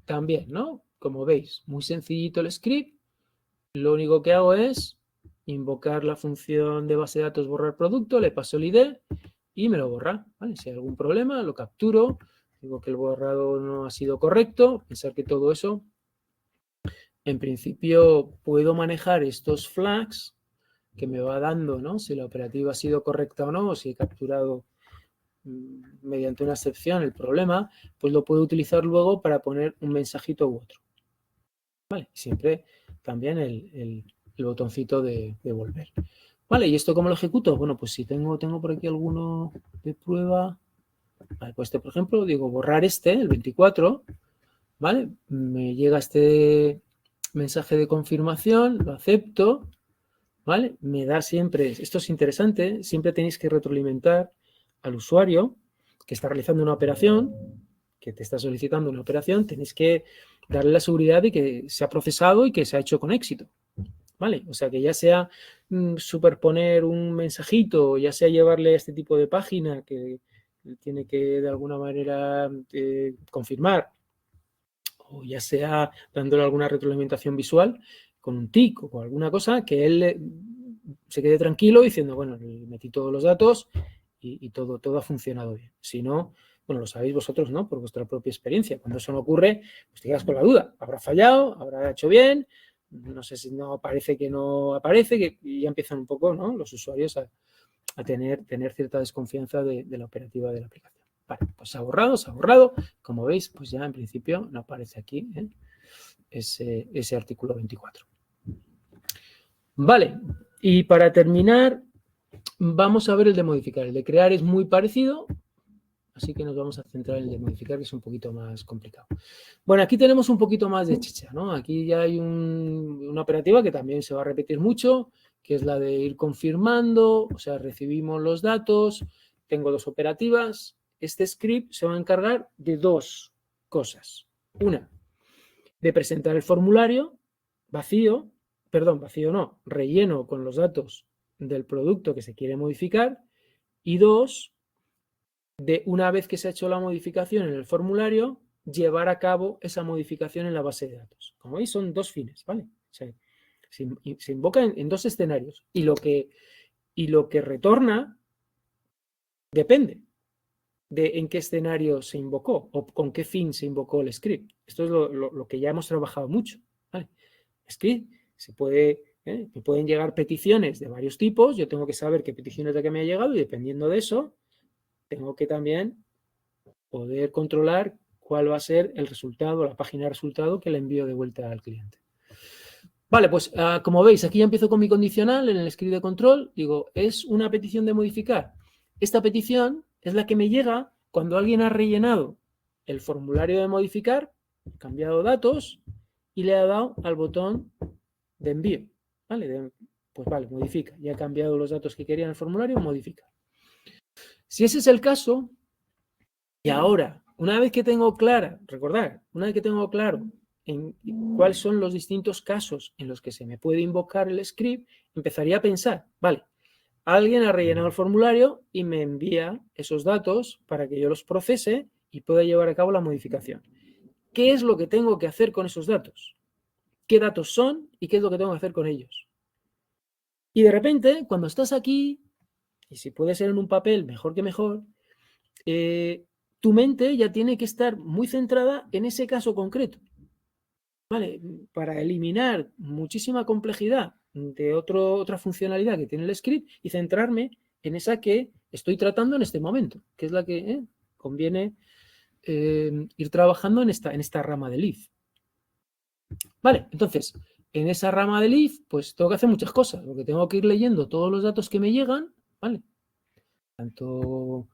también, ¿no? Como veis, muy sencillito el script. Lo único que hago es invocar la función de base de datos borrar producto, le paso el ID y me lo borra, ¿vale? Si hay algún problema, lo capturo, digo que el borrado no ha sido correcto, pensar que todo eso, en principio puedo manejar estos flags que me va dando, ¿no? Si la operativa ha sido correcta o no, o si he capturado mediante una excepción el problema, pues lo puedo utilizar luego para poner un mensajito u otro. ¿Vale? Siempre también el botoncito de volver. Vale, ¿y esto cómo lo ejecuto? Bueno, pues si tengo por aquí alguno de prueba, vale, pues este, por ejemplo, digo borrar el 24, ¿vale? Me llega este mensaje de confirmación, lo acepto, ¿vale? Me da siempre, esto es interesante, siempre tenéis que retroalimentar al usuario que está realizando una operación, que te está solicitando una operación, tenéis que darle la seguridad de que se ha procesado y que se ha hecho con éxito, ¿vale? O sea, que ya sea superponer un mensajito, ya sea llevarle a este tipo de página que tiene que de alguna manera confirmar, o ya sea dándole alguna retroalimentación visual con un tic o con alguna cosa, que él se quede tranquilo diciendo, bueno, metí todos los datos y todo ha funcionado bien. Si no, bueno, lo sabéis vosotros, ¿no? Por vuestra propia experiencia. Cuando eso no ocurre, pues te quedas con la duda. ¿Habrá fallado? ¿Habrá hecho bien? No sé si no aparece que no aparece, y ya empiezan un poco, ¿no? Los usuarios a tener cierta desconfianza de la operativa de la aplicación. Vale, pues se ha borrado. Como veis, pues ya en principio no aparece aquí ese artículo 24. Vale, y para terminar, vamos a ver el de modificar. El de crear es muy parecido, así que nos vamos a centrar en el de modificar, que es un poquito más complicado. Bueno, aquí tenemos un poquito más de chicha, ¿no? Aquí ya hay una operativa que también se va a repetir mucho, que es la de ir confirmando, o sea, recibimos los datos, tengo dos operativas. Este script se va a encargar de dos cosas. Una, de presentar el formulario vacío no, relleno con los datos del producto que se quiere modificar, y dos, de una vez que se ha hecho la modificación en el formulario, llevar a cabo esa modificación en la base de datos. Como veis, son dos fines, ¿vale? O sea, se invoca en dos escenarios y lo que retorna depende de en qué escenario se invocó o con qué fin se invocó el script. Esto es lo que ya hemos trabajado mucho, ¿vale? Script me pueden llegar peticiones de varios tipos, yo tengo que saber qué peticiones de qué me ha llegado y dependiendo de eso, tengo que también poder controlar cuál va a ser el resultado, la página de resultado que le envío de vuelta al cliente. Vale, pues como veis, aquí ya empiezo con mi condicional en el script de control. Digo, es una petición de modificar. Esta petición es la que me llega cuando alguien ha rellenado el formulario de modificar, cambiado datos y le ha dado al botón de envío. ¿Vale? Pues vale, modifica. Ya he cambiado los datos que quería en el formulario, modifica. Si ese es el caso, y ahora, una vez que tengo clara, recordad, una vez que tengo claro en cuáles son los distintos casos en los que se me puede invocar el script, empezaría a pensar, vale, alguien ha rellenado el formulario y me envía esos datos para que yo los procese y pueda llevar a cabo la modificación. ¿Qué es lo que tengo que hacer con esos datos? ¿Qué datos son y qué es lo que tengo que hacer con ellos? Y de repente, cuando estás aquí, y si puede ser en un papel, mejor que mejor, tu mente ya tiene que estar muy centrada en ese caso concreto. ¿Vale? Para eliminar muchísima complejidad de otra funcionalidad que tiene el script y centrarme en esa que estoy tratando en este momento, que es la que conviene ir trabajando en esta rama del if. Vale, entonces, en esa rama del if, pues tengo que hacer muchas cosas, porque tengo que ir leyendo todos los datos que me llegan, ¿vale? Tanto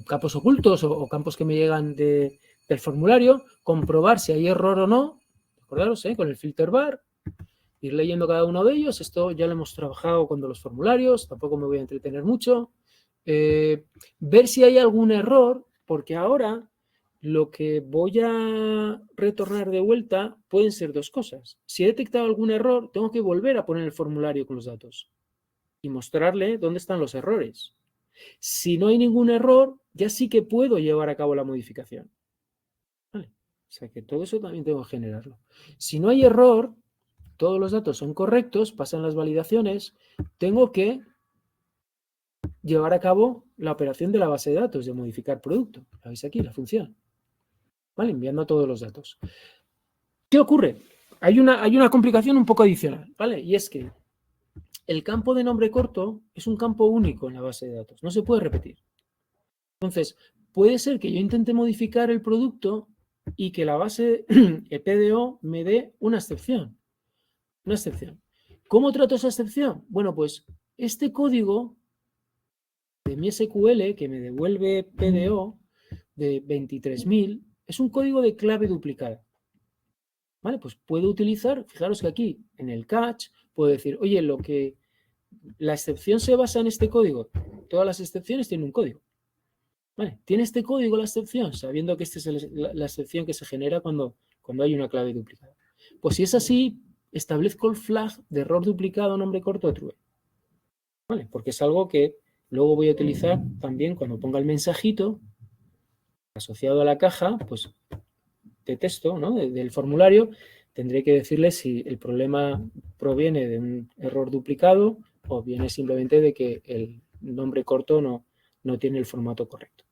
campos ocultos o campos que me llegan del formulario, comprobar si hay error o no, acordaros, con el filter bar, ir leyendo cada uno de ellos. Esto ya lo hemos trabajado con los formularios, tampoco me voy a entretener mucho. Ver si hay algún error, porque ahora lo que voy a retornar de vuelta pueden ser dos cosas. Si he detectado algún error, tengo que volver a poner el formulario con los datos y mostrarle dónde están los errores. Si no hay ningún error, ya sí que puedo llevar a cabo la modificación. ¿Vale? O sea que todo eso también tengo que generarlo. Si no hay error, todos los datos son correctos, pasan las validaciones, tengo que llevar a cabo la operación de la base de datos, de modificar producto. ¿La veis aquí? La función. ¿Vale? Enviando todos los datos. ¿Qué ocurre? Hay una complicación un poco adicional, ¿vale? Y es que el campo de nombre corto es un campo único en la base de datos, no se puede repetir. Entonces, puede ser que yo intente modificar el producto y que la base PDO me dé una excepción. Una excepción. ¿Cómo trato esa excepción? Bueno, pues este código de mi SQL que me devuelve PDO de 23.000 es un código de clave duplicada. ¿Vale? Pues puedo utilizar, fijaros que aquí en el catch puedo decir, oye, la excepción se basa en este código. Todas las excepciones tienen un código. ¿Vale? ¿Tiene este código la excepción? Sabiendo que esta es la excepción que se genera cuando hay una clave duplicada. Pues si es así, establezco el flag de error duplicado nombre corto true. ¿Vale? Porque es algo que luego voy a utilizar también cuando ponga el mensajito asociado a la caja, pues de texto, ¿no? del formulario, tendré que decirle si el problema proviene de un error duplicado o viene simplemente de que el nombre corto no tiene el formato correcto.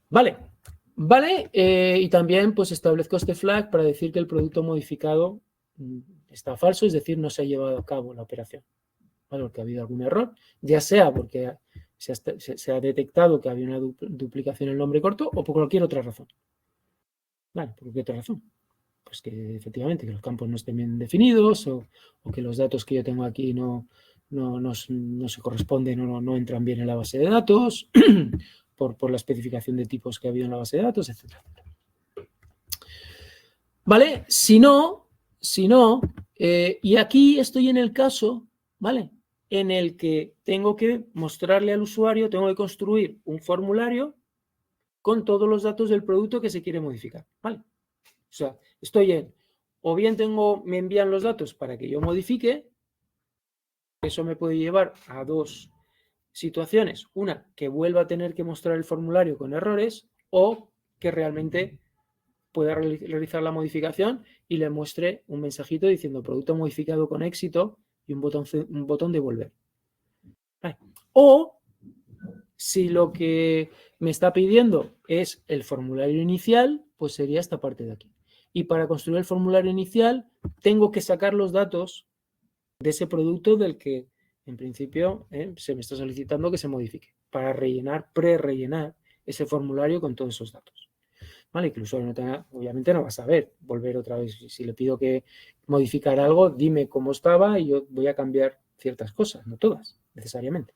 Vale, y también pues establezco este flag para decir que el producto modificado está falso, es decir, no se ha llevado a cabo la operación. ¿Vale? Porque ha habido algún error, ya sea porque se ha detectado que había una duplicación en el nombre corto o por cualquier otra razón. Vale, ¿por cualquier otra razón? Pues que efectivamente que los campos no estén bien definidos o que los datos que yo tengo aquí no se corresponden o no entran bien en la base de datos por la especificación de tipos que ha habido en la base de datos, etc. ¿Vale? Si no, y aquí estoy en el caso, ¿vale? En el que tengo que mostrarle al usuario, tengo que construir un formulario con todos los datos del producto que se quiere modificar, ¿vale? O sea, o bien me envían los datos para que yo modifique, eso me puede llevar a dos situaciones. Una, que vuelva a tener que mostrar el formulario con errores, o que realmente pueda realizar la modificación y le muestre un mensajito diciendo producto modificado con éxito y un botón de volver. ¿Vale? O si lo que me está pidiendo es el formulario inicial, pues sería esta parte de aquí. Y para construir el formulario inicial tengo que sacar los datos de ese producto del que en principio se me está solicitando que se modifique para rellenar, pre-rellenar ese formulario con todos esos datos. ¿Vale? Que el usuario no tenga, obviamente no va a saber volver otra vez. Si le pido que modificar algo, dime cómo estaba y yo voy a cambiar ciertas cosas, no todas, necesariamente.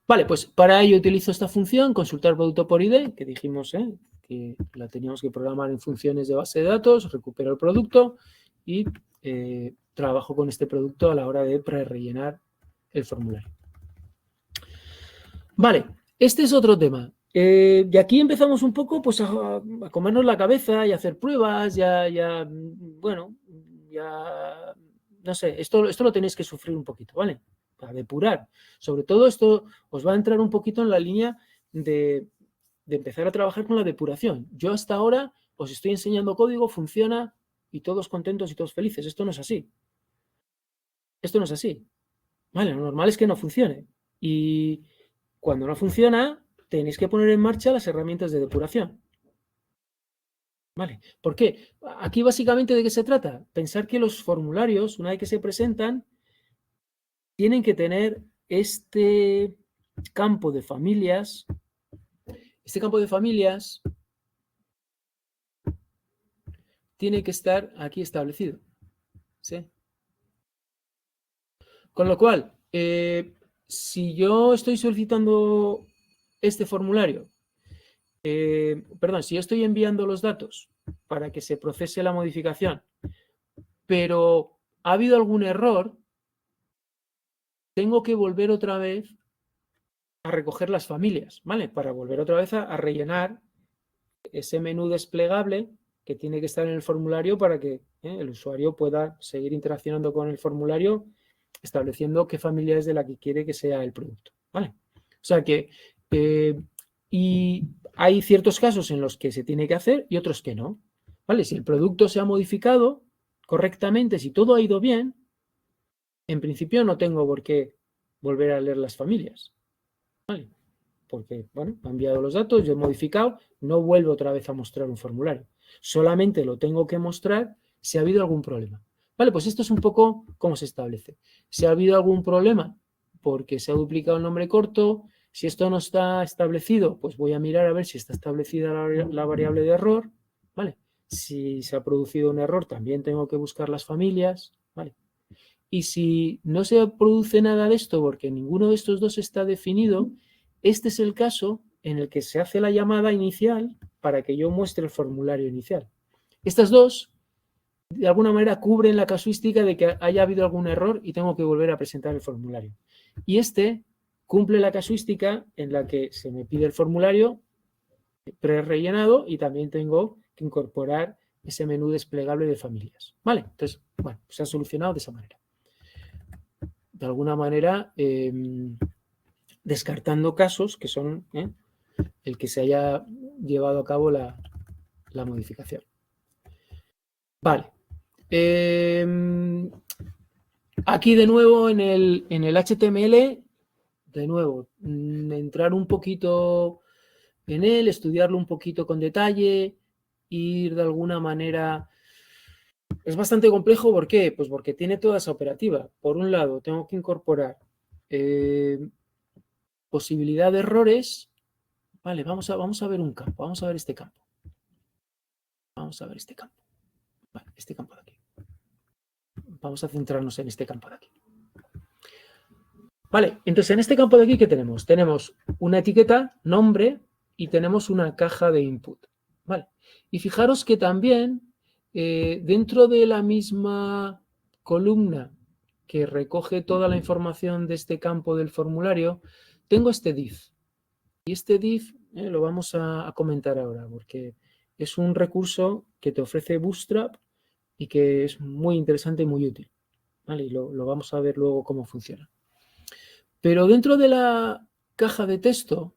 Vale, pues para ello utilizo esta función, consultar producto por ID, que dijimos que la teníamos que programar en funciones de base de datos, recupero el producto y trabajo con este producto a la hora de pre-rellenar el formulario. Vale, este es otro tema. De aquí empezamos un poco pues, a comernos la cabeza y a hacer pruebas, bueno, no sé, esto lo tenéis que sufrir un poquito, ¿vale? Para depurar. Sobre todo esto os va a entrar un poquito en la línea de empezar a trabajar con la depuración. Yo hasta ahora os estoy enseñando código, funciona y todos contentos y todos felices. Esto no es así. Esto no es así. Vale, lo normal es que no funcione. Y cuando no funciona, tenéis que poner en marcha las herramientas de depuración. ¿Vale? ¿Por qué? Aquí básicamente ¿de qué se trata? Pensar que los formularios, una vez que se presentan, tienen que tener este campo de familias. Este campo de familias tiene que estar aquí establecido. ¿Sí? Con lo cual, si yo estoy solicitando este formulario, si yo estoy enviando los datos para que se procese la modificación, pero ha habido algún error, tengo que volver otra vez a recoger las familias, ¿vale? Para volver otra vez a rellenar ese menú desplegable que tiene que estar en el formulario para que el usuario pueda seguir interaccionando con el formulario estableciendo qué familia es de la que quiere que sea el producto, ¿vale? O sea que y hay ciertos casos en los que se tiene que hacer y otros que no, ¿vale? Si el producto se ha modificado correctamente, si todo ha ido bien, en principio no tengo por qué volver a leer las familias, ¿vale? Porque, bueno, ha enviado los datos, yo he modificado, no vuelvo otra vez a mostrar un formulario. Solamente lo tengo que mostrar si ha habido algún problema. Vale, pues esto es un poco cómo se establece. Si ha habido algún problema porque se ha duplicado el nombre corto, si esto no está establecido, pues voy a mirar a ver si está establecida la variable de error, ¿vale? Si se ha producido un error, también tengo que buscar las familias, ¿vale? Y si no se produce nada de esto porque ninguno de estos dos está definido, este es el caso en el que se hace la llamada inicial para que yo muestre el formulario inicial. Estas dos, de alguna manera, cubren la casuística de que haya habido algún error y tengo que volver a presentar el formulario. Y este cumple la casuística en la que se me pide el formulario pre-rellenado y también tengo que incorporar ese menú desplegable de familias. ¿Vale? Entonces, bueno, se ha solucionado de esa manera. De alguna manera, descartando casos que son el que se haya llevado a cabo la modificación. Vale. Aquí de nuevo en el HTML, de nuevo, entrar un poquito en él, estudiarlo un poquito con detalle, ir de alguna manera... Es bastante complejo, ¿por qué? Pues porque tiene toda esa operativa. Por un lado, tengo que incorporar posibilidad de errores. Vale, vamos a ver un campo, vamos a ver este campo. Vamos a ver este campo. Vale, este campo de aquí. Vamos a centrarnos en este campo de aquí. Vale, entonces en este campo de aquí, ¿qué tenemos? Tenemos una etiqueta, nombre, y tenemos una caja de input. Vale, y fijaros que también dentro de la misma columna que recoge toda la información de este campo del formulario, tengo este div. Y este div lo vamos a comentar ahora, porque es un recurso que te ofrece Bootstrap y que es muy interesante y muy útil. ¿Vale? Y lo vamos a ver luego cómo funciona. Pero dentro de la caja de texto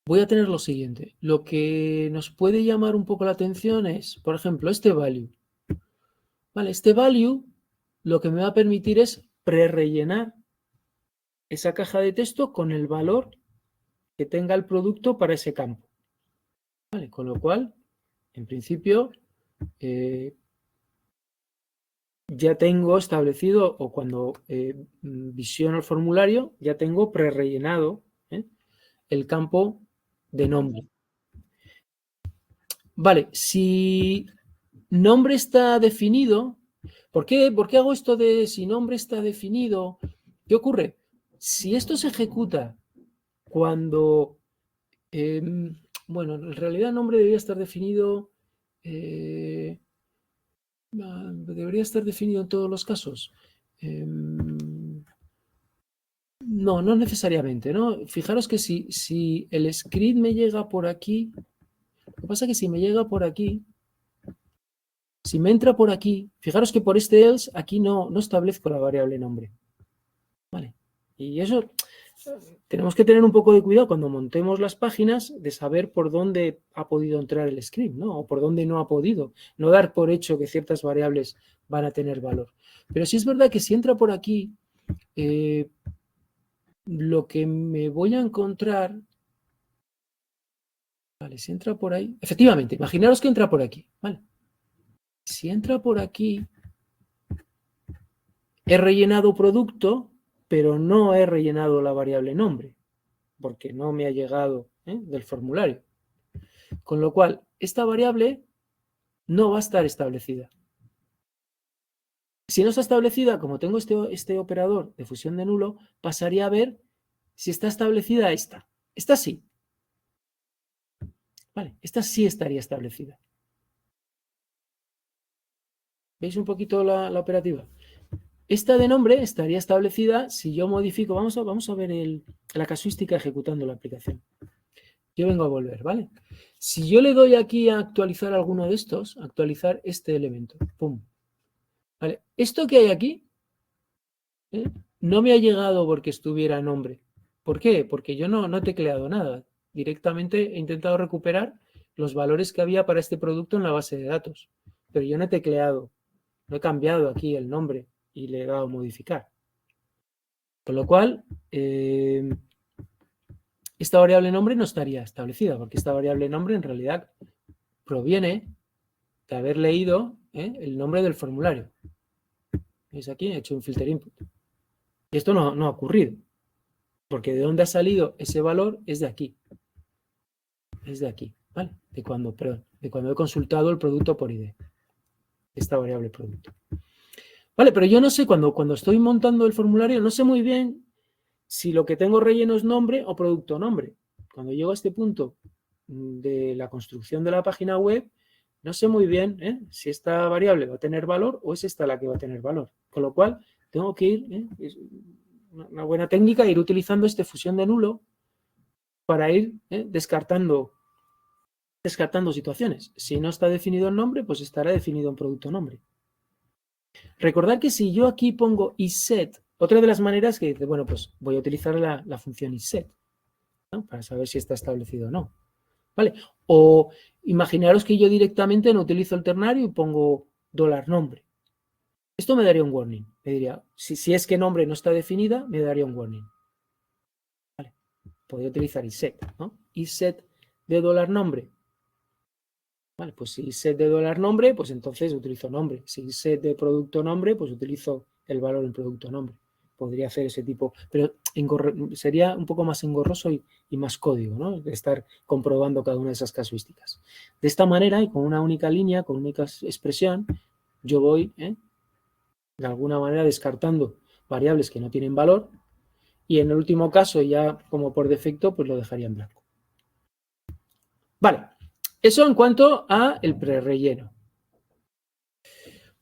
voy a tener lo siguiente. Lo que nos puede llamar un poco la atención es, por ejemplo, este value. Vale, este value lo que me va a permitir es prerellenar esa caja de texto con el valor que tenga el producto para ese campo. Vale, con lo cual, en principio, ya tengo establecido, o cuando visiono el formulario, ya tengo prerellenado el campo de nombre. Vale, si nombre está definido, ¿por qué hago esto de si nombre está definido? ¿Qué ocurre? Si esto se ejecuta cuando, bueno, en realidad el nombre debería estar definido, debería estar definido en todos los casos. No, no necesariamente, ¿no? Fijaros que si el script me llega por aquí, lo que pasa es que si me llega por aquí, si me entra por aquí, fijaros que por este else aquí no establezco la variable nombre. Vale. Y eso tenemos que tener un poco de cuidado cuando montemos las páginas de saber por dónde ha podido entrar el script, ¿no? O por dónde no ha podido. No dar por hecho que ciertas variables van a tener valor. Pero sí es verdad que si entra por aquí, lo que me voy a encontrar... Vale, si entra por ahí... Efectivamente, imaginaros que entra por aquí, ¿vale? Si entra por aquí, he rellenado producto, pero no he rellenado la variable nombre, porque no me ha llegado del formulario. Con lo cual, esta variable no va a estar establecida. Si no está establecida, como tengo este operador de fusión de nulo, pasaría a ver si está establecida esta. Esta sí. Vale, esta sí estaría establecida. ¿Veis un poquito la operativa? Esta de nombre estaría establecida si yo modifico, vamos a ver la casuística ejecutando la aplicación. Yo vengo a volver, ¿vale? Si yo le doy aquí a actualizar alguno de estos, actualizar este elemento, pum. ¿Vale? Esto que hay aquí no me ha llegado porque estuviera nombre. ¿Por qué? Porque yo no he tecleado nada. Directamente he intentado recuperar los valores que había para este producto en la base de datos. Pero yo no he tecleado, no he cambiado aquí el nombre y le he dado a modificar. Con lo cual, esta variable nombre no estaría establecida, porque esta variable nombre en realidad proviene de haber leído el nombre del formulario. ¿Veis aquí? He hecho un filter input. Y esto no ha ocurrido, porque de dónde ha salido ese valor es de aquí. Es de aquí, ¿vale? De cuando he consultado el producto por ID. Esta variable producto. Vale, pero yo no sé, cuando estoy montando el formulario, no sé muy bien si lo que tengo relleno es nombre o producto nombre. Cuando llego a este punto de la construcción de la página web, no sé muy bien si esta variable va a tener valor o es esta la que va a tener valor. Con lo cual, tengo que ir, es una buena técnica, ir utilizando este fusión de nulo para ir descartando situaciones. Si no está definido el nombre, pues estará definido un producto nombre. Recordad que si yo aquí pongo isEt, otra de las maneras que dice, bueno, pues voy a utilizar la función isEt, ¿no? Para saber si está establecido o no. ¿Vale? O imaginaros que yo directamente no utilizo el ternario y pongo $nombre. Esto me daría un warning. Me diría, si es que nombre no está definida, me daría un warning. ¿Vale? Podría utilizar isEt, ¿no? isEt de $nombre. Vale, pues si isEt de $nombre, pues entonces utilizo nombre. Si isEt de producto nombre, pues utilizo el valor en producto nombre. Podría hacer ese tipo, pero sería un poco más engorroso y más código, ¿no? De estar comprobando cada una de esas casuísticas. De esta manera, y con una única línea, con una única expresión, yo voy, de alguna manera, descartando variables que no tienen valor, y en el último caso, ya como por defecto, pues lo dejaría en blanco. Vale, eso en cuanto a el prerrelleno.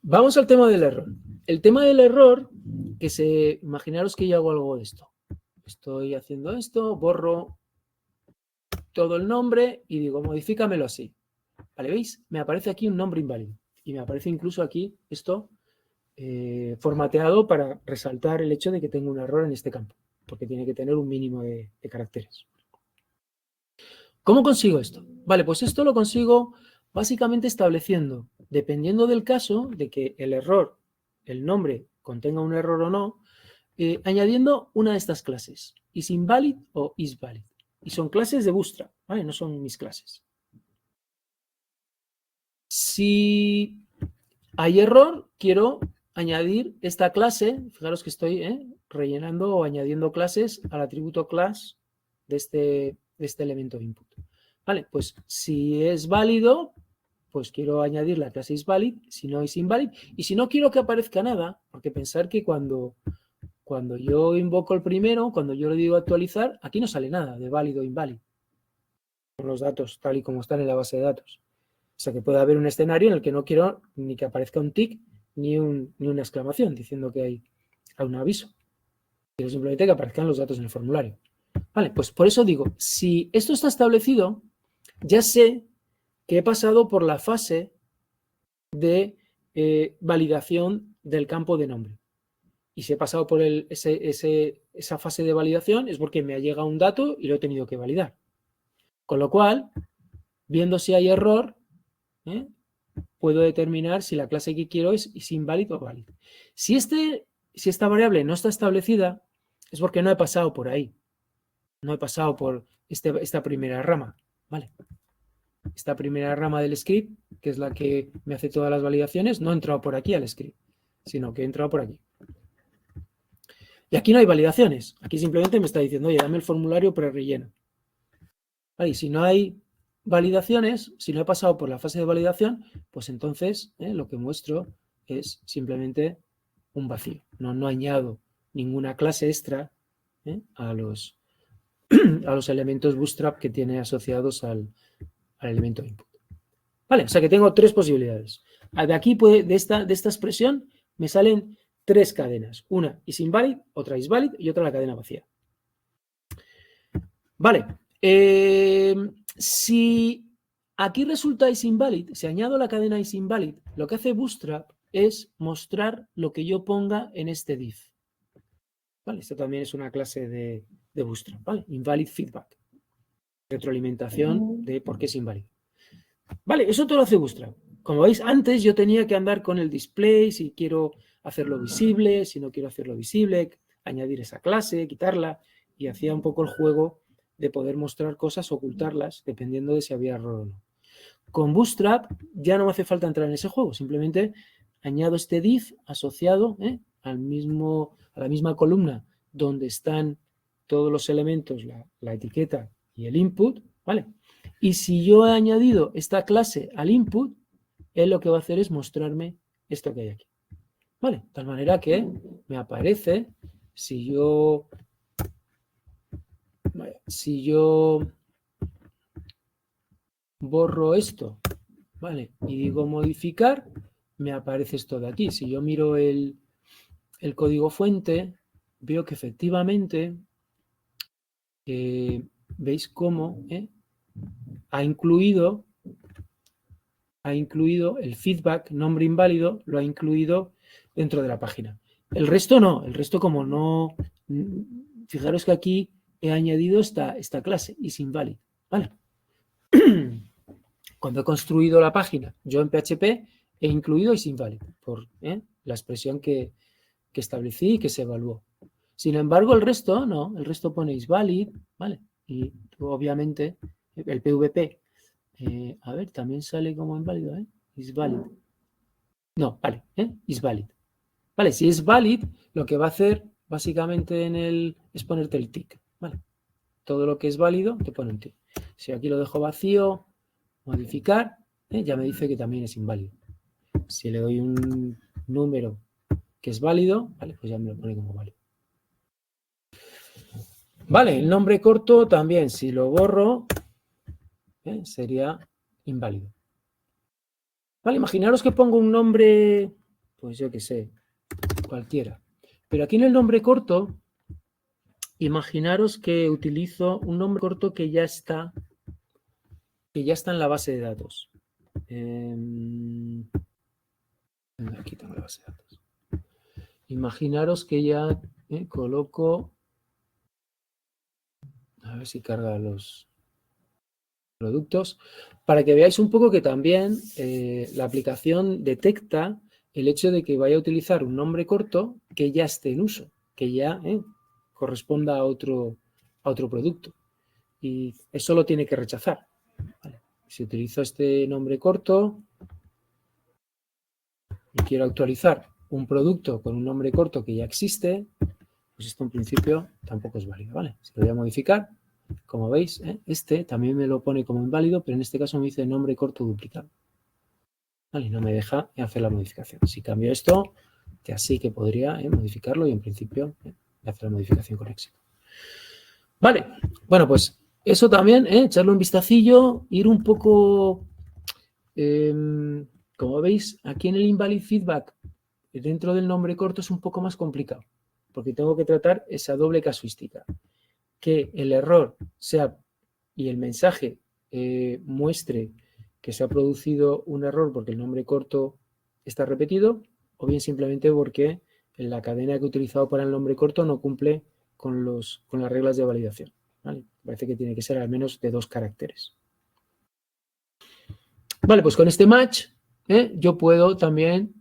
Vamos al tema del error. El tema del error, imaginaros que yo hago algo de esto. Estoy haciendo esto, borro todo el nombre y digo, modifícamelo así. ¿Vale? ¿Veis? Me aparece aquí un nombre inválido. Y me aparece incluso aquí esto formateado para resaltar el hecho de que tengo un error en este campo, porque tiene que tener un mínimo de caracteres. ¿Cómo consigo esto? Vale, pues esto lo consigo básicamente estableciendo, dependiendo del caso, de que el error, el nombre, contenga un error o no, añadiendo una de estas clases, isInvalid o isValid. Y son clases de Bootstrap, ¿vale? No son mis clases. Si hay error, quiero añadir esta clase, fijaros que estoy rellenando o añadiendo clases al atributo class de este elemento input. Vale, pues si es válido, pues quiero añadir la clase isValid, si no es invalid, y si no quiero que aparezca nada, porque pensar que cuando yo invoco el primero, cuando yo le digo actualizar, aquí no sale nada de válido o inválido, con los datos tal y como están en la base de datos. O sea que puede haber un escenario en el que no quiero ni que aparezca un tick ni una exclamación diciendo que hay un aviso. Quiero simplemente que aparezcan los datos en el formulario. Vale, pues por eso digo, si esto está establecido, ya sé que he pasado por la fase de validación del campo de nombre. Y si he pasado por esa fase de validación es porque me ha llegado un dato y lo he tenido que validar. Con lo cual, viendo si hay error, puedo determinar si la clase que quiero es inválido o válido. Si esta variable no está establecida, es porque no he pasado por ahí. No he pasado por esta primera rama. ¿Vale? Esta primera rama del script, que es la que me hace todas las validaciones, no he entrado por aquí al script, sino que he entrado por aquí. Y aquí no hay validaciones. Aquí simplemente me está diciendo, oye, dame el formulario prerelleno. Vale, y si no hay validaciones, si no he pasado por la fase de validación, pues entonces lo que muestro es simplemente un vacío. No añado ninguna clase extra a los elementos Bootstrap que tiene asociados al elemento input. Vale, o sea que tengo tres posibilidades. De aquí, de esta expresión, me salen tres cadenas. Una isInvalid, otra isValid y otra la cadena vacía. Vale. Si aquí resulta isInvalid, si añado la cadena isInvalid, lo que hace Bootstrap es mostrar lo que yo ponga en este div. Vale, esto también es una clase de Bootstrap, ¿vale? Invalid feedback. Retroalimentación de por qué es inválido. Vale, eso todo lo hace Bootstrap. Como veis, antes yo tenía que andar con el display, si quiero hacerlo visible, si no quiero hacerlo visible, añadir esa clase, quitarla, y hacía un poco el juego de poder mostrar cosas, ocultarlas, dependiendo de si había error o no. Con Bootstrap ya no me hace falta entrar en ese juego, simplemente añado este div asociado a la misma columna donde están todos los elementos, la etiqueta y el input, ¿vale? Y si yo he añadido esta clase al input, él lo que va a hacer es mostrarme esto que hay aquí. ¿Vale? De tal manera que me aparece, si yo borro esto, ¿vale? Y digo modificar, me aparece esto de aquí. Si yo miro el código fuente, veo que efectivamente veis cómo ha incluido el feedback, nombre inválido, lo ha incluido dentro de la página. El resto no, el resto como no... Fijaros que aquí he añadido esta clase, isInvalid, ¿vale? Cuando he construido la página, yo en PHP he incluido isInvalid por la expresión que establecí y que se evaluó. Sin embargo, el resto no, el resto pone isValid, ¿vale? Y obviamente el PVP, a ver, también sale como inválido, isValid. No, vale, isValid. Vale, si es valid, lo que va a hacer básicamente es ponerte el tick, ¿vale? Todo lo que es válido te pone un tick. Si aquí lo dejo vacío, modificar, ya me dice que también es inválido. Si le doy un número que es válido, vale, pues ya me lo pone como válido. Vale, el nombre corto también, si lo borro, sería inválido. Vale, imaginaros que pongo un nombre, pues yo qué sé, cualquiera. Pero aquí en el nombre corto, imaginaros que utilizo un nombre corto que ya está en la base de datos. Aquí tengo la base de datos. Imaginaros que ya coloco, a ver si carga los productos, para que veáis un poco que también la aplicación detecta el hecho de que vaya a utilizar un nombre corto que ya esté en uso, que ya corresponda a otro producto. Y eso lo tiene que rechazar. ¿Vale? Si utilizo este nombre corto y quiero actualizar un producto con un nombre corto que ya existe, pues esto en principio tampoco es válido, ¿vale? Si lo voy a modificar, como veis, este también me lo pone como inválido, pero en este caso me dice nombre corto duplicado. ¿Vale? Y no me deja hacer la modificación. Si cambio esto, ya sí que podría modificarlo y en principio hacer la modificación con éxito. Vale, bueno, pues eso también, echarle un vistacillo, ir un poco, como veis, aquí en el invalid feedback, dentro del nombre corto es un poco más complicado, porque tengo que tratar esa doble casuística. Que el error sea y el mensaje muestre que se ha producido un error porque el nombre corto está repetido, o bien simplemente porque la cadena que he utilizado para el nombre corto no cumple con las reglas de validación. ¿Vale? Parece que tiene que ser al menos de 2 caracteres. Vale, pues con este match yo puedo también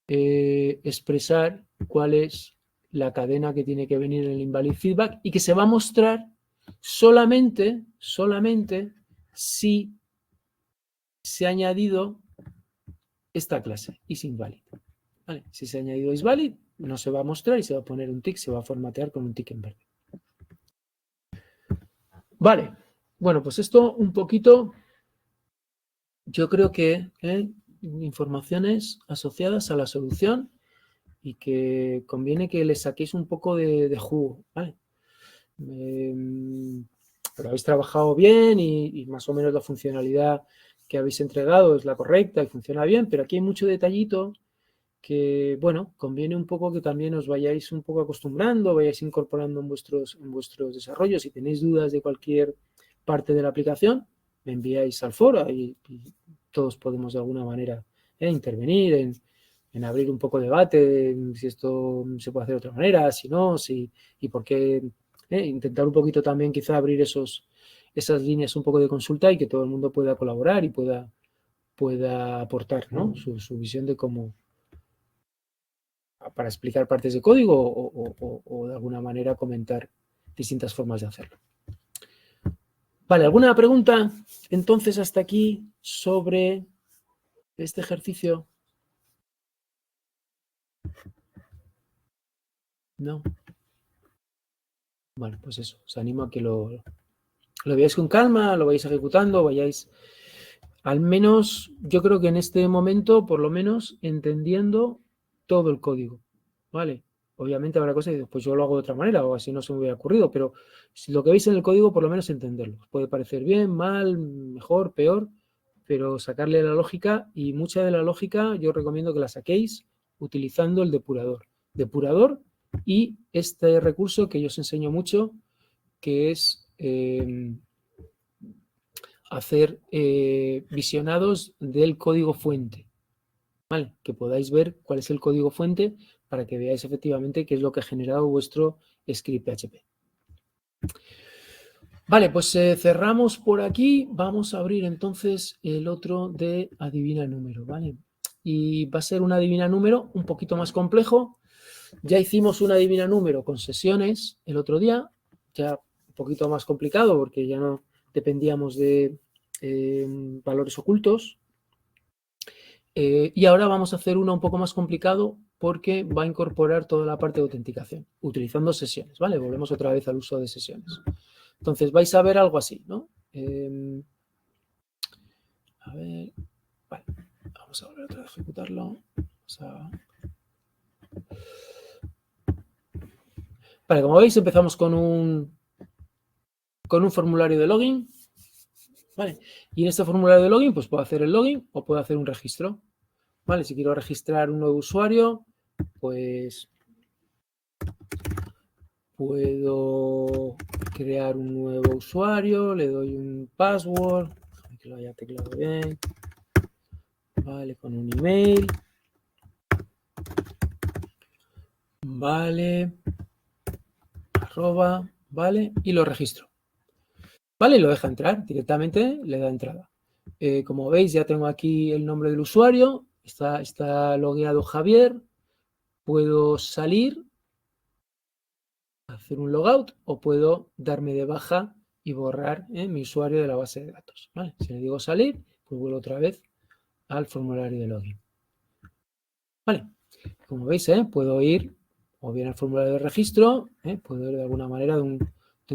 expresar cuál es la cadena que tiene que venir en el invalid feedback y que se va a mostrar solamente si se ha añadido esta clase, isInvalid. ¿Vale? Si se ha añadido isValid, no se va a mostrar y se va a poner un tick, se va a formatear con un tick en verde. Vale, bueno, pues esto un poquito, yo creo que informaciones asociadas a la solución y que conviene que le saquéis un poco de jugo, ¿vale? Pero habéis trabajado bien y más o menos la funcionalidad que habéis entregado es la correcta y funciona bien, pero aquí hay mucho detallito que, bueno, conviene un poco que también os vayáis un poco acostumbrando, vayáis incorporando en vuestros desarrollos. Si tenéis dudas de cualquier parte de la aplicación, me enviáis al foro y todos podemos de alguna manera intervenir en abrir un poco de debate, si esto se puede hacer de otra manera, si no, y por qué intentar un poquito también quizá abrir esas líneas un poco de consulta y que todo el mundo pueda colaborar y pueda aportar, ¿no? su visión de cómo, para explicar partes de código o de alguna manera comentar distintas formas de hacerlo. Vale, ¿alguna pregunta entonces hasta aquí sobre este ejercicio? ¿No? Bueno, pues eso, os animo a que lo veáis con calma, lo vayáis ejecutando, vayáis, al menos, yo creo que en este momento, por lo menos, entendiendo todo el código, ¿vale? Obviamente habrá cosas que pues yo lo hago de otra manera o así no se me hubiera ocurrido, pero si lo que veis en el código, por lo menos entenderlo. Puede parecer bien, mal, mejor, peor, pero sacarle la lógica y mucha de la lógica yo recomiendo que la saquéis utilizando el depurador. Depurador y este recurso que yo os enseño mucho, que es hacer visionados del código fuente. ¿Vale? Que podáis ver cuál es el código fuente para que veáis efectivamente qué es lo que ha generado vuestro script PHP. Vale, pues cerramos por aquí. Vamos a abrir entonces el otro de adivina número, ¿vale? Y va a ser un adivina número un poquito más complejo. Ya hicimos un adivina número con sesiones el otro día, ya un poquito más complicado porque ya no dependíamos de valores ocultos. Y ahora vamos a hacer uno un poco más complicado porque va a incorporar toda la parte de autenticación, utilizando sesiones, ¿vale? Volvemos otra vez al uso de sesiones. Entonces vais a ver algo así, ¿no? A ver, vale, vamos a volver otra vez a ejecutarlo. Vale, como veis empezamos con un formulario de login, ¿vale? Y en este formulario de login pues puedo hacer el login o puedo hacer un registro, ¿vale? Si quiero registrar un nuevo usuario, pues puedo crear un nuevo usuario, le doy un password, que lo haya teclado bien, vale, con un email, vale, arroba, vale, y lo registro. ¿Vale? Y lo deja entrar directamente, le da entrada. Como veis, ya tengo aquí el nombre del usuario, está logueado Javier, puedo salir, hacer un logout o puedo darme de baja y borrar mi usuario de la base de datos. ¿Vale? Si le digo salir, pues vuelvo otra vez al formulario de login. Vale, como veis, puedo ir o bien al formulario de registro, puedo ir de alguna manera de un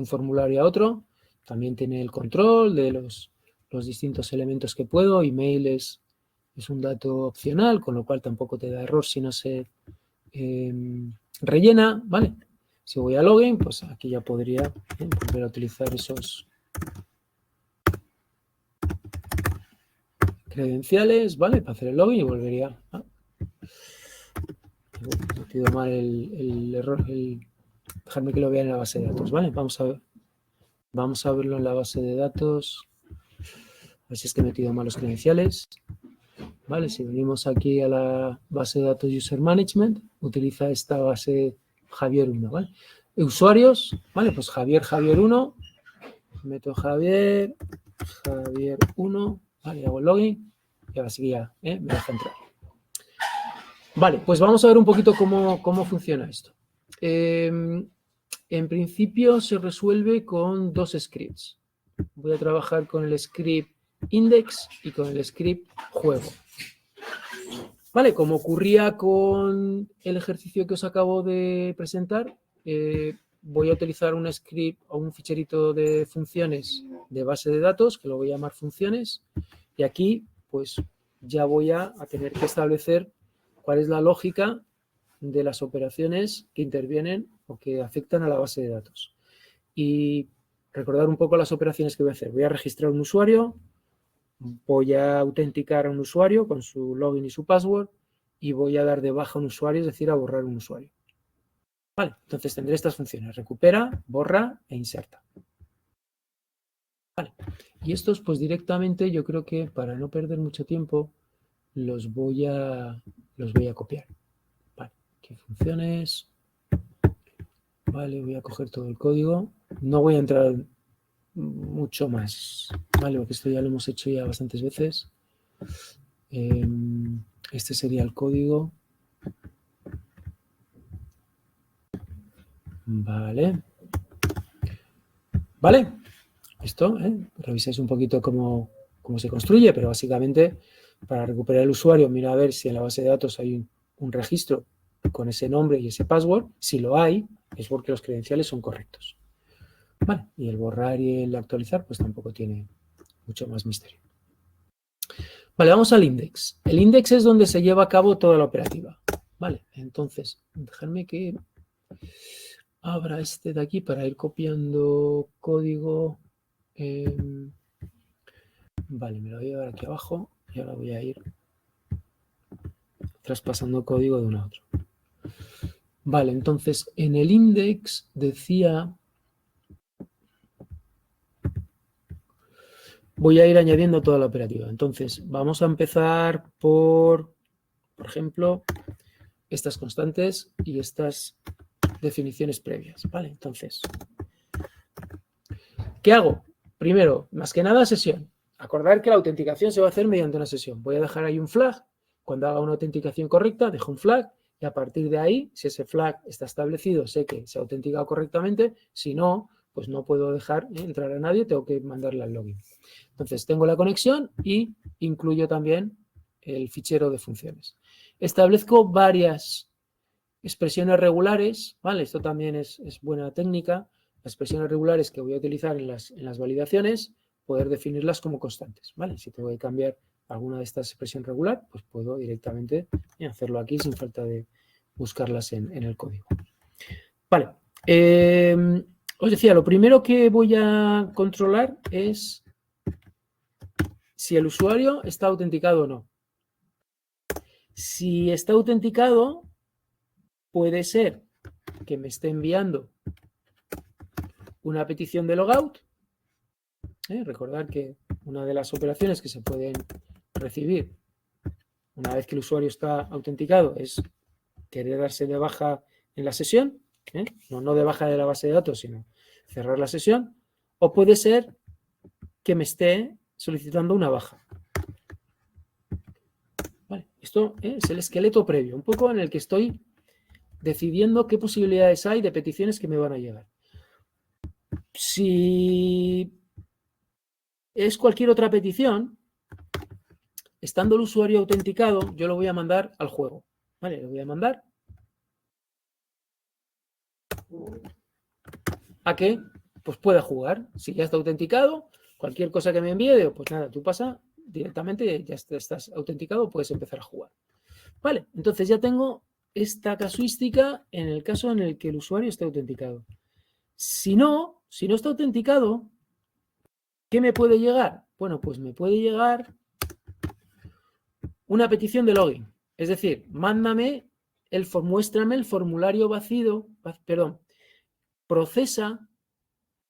formulario a otro. También tiene el control de los distintos elementos que puedo. Email es un dato opcional, con lo cual tampoco te da error si no se rellena, ¿vale? Si voy a login, pues aquí ya podría volver a utilizar esos credenciales, ¿vale? Para hacer el login y volvería a... He metido mal el error, dejarme que lo vea en la base de datos, ¿vale? Vamos a verlo en la base de datos. A ver si es que he metido mal los credenciales. ¿Vale? Si venimos aquí a la base de datos User Management, utiliza esta base Javier 1, ¿vale? Usuarios, ¿vale? Pues Javier 1, meto Javier 1, ¿vale? Hago el login y ahora sí que ya me deja entrar. Vale, pues vamos a ver un poquito cómo funciona esto. En principio se resuelve con dos scripts. Voy a trabajar con el script index y con el script juego. Vale, como ocurría con el ejercicio que os acabo de presentar, voy a utilizar un script o un ficherito de funciones de base de datos, que lo voy a llamar funciones, y aquí pues ya voy a tener que establecer cuál es la lógica de las operaciones que intervienen o que afectan a la base de datos. Y recordar un poco las operaciones que voy a hacer. Voy a registrar un usuario, voy a autenticar a un usuario con su login y su password y voy a dar de baja a un usuario, es decir, a borrar un usuario. Vale, entonces tendré estas funciones: recupera, borra e inserta. Vale, y estos pues directamente yo creo que para no perder mucho tiempo los voy a copiar. Vale, ¿qué funciones? Vale, voy a coger todo el código. No voy a entrar mucho más, ¿vale? Porque esto ya lo hemos hecho ya bastantes veces. Este sería el código. Vale. Vale. Esto, revisáis un poquito cómo se construye, pero básicamente para recuperar el usuario, mira a ver si en la base de datos hay un registro con ese nombre y ese password. Si lo hay, es porque los credenciales son correctos. Vale, y el borrar y el actualizar pues tampoco tiene mucho más misterio. Vale, vamos al index. El index es donde se lleva a cabo toda la operativa. Vale, entonces, dejadme que abra este de aquí para ir copiando código. Vale, me lo voy a llevar aquí abajo y ahora voy a ir traspasando código de uno a otro. Vale, entonces en el index decía... Voy a ir añadiendo toda la operativa. Entonces, vamos a empezar por ejemplo, estas constantes y estas definiciones previas. Vale, entonces, ¿qué hago? Primero, más que nada, sesión. Acordar que la autenticación se va a hacer mediante una sesión. Voy a dejar ahí un flag. Cuando haga una autenticación correcta, dejo un flag y a partir de ahí, si ese flag está establecido, sé que se ha autenticado correctamente. Si no, pues no puedo dejar entrar a nadie, tengo que mandarle al login. Entonces, tengo la conexión y incluyo también el fichero de funciones. Establezco varias expresiones regulares, ¿vale? Esto también es buena técnica. Las expresiones regulares que voy a utilizar en las validaciones, poder definirlas como constantes, ¿vale? Si tengo que cambiar alguna de estas expresiones regular, pues puedo directamente hacerlo aquí sin falta de buscarlas en el código. Vale. Os decía, lo primero que voy a controlar es si el usuario está autenticado o no. Si está autenticado, puede ser que me esté enviando una petición de logout. Recordar que una de las operaciones que se pueden recibir una vez que el usuario está autenticado es querer darse de baja en la sesión, no de baja de la base de datos, sino cerrar la sesión. O puede ser que me esté solicitando una baja. Vale, esto es el esqueleto previo, un poco en el que estoy decidiendo qué posibilidades hay de peticiones que me van a llegar. Si es cualquier otra petición, estando el usuario autenticado, yo lo voy a mandar al juego. ¿Vale? Lo voy a mandar a que pues, pueda jugar. Si ya está autenticado, cualquier cosa que me envíe, pues nada, tú pasa directamente, ya estás autenticado, puedes empezar a jugar. Vale, entonces ya tengo esta casuística en el caso en el que el usuario esté autenticado. Si no está autenticado, ¿qué me puede llegar? Bueno, pues me puede llegar una petición de login. Es decir, muéstrame el formulario vacío, procesa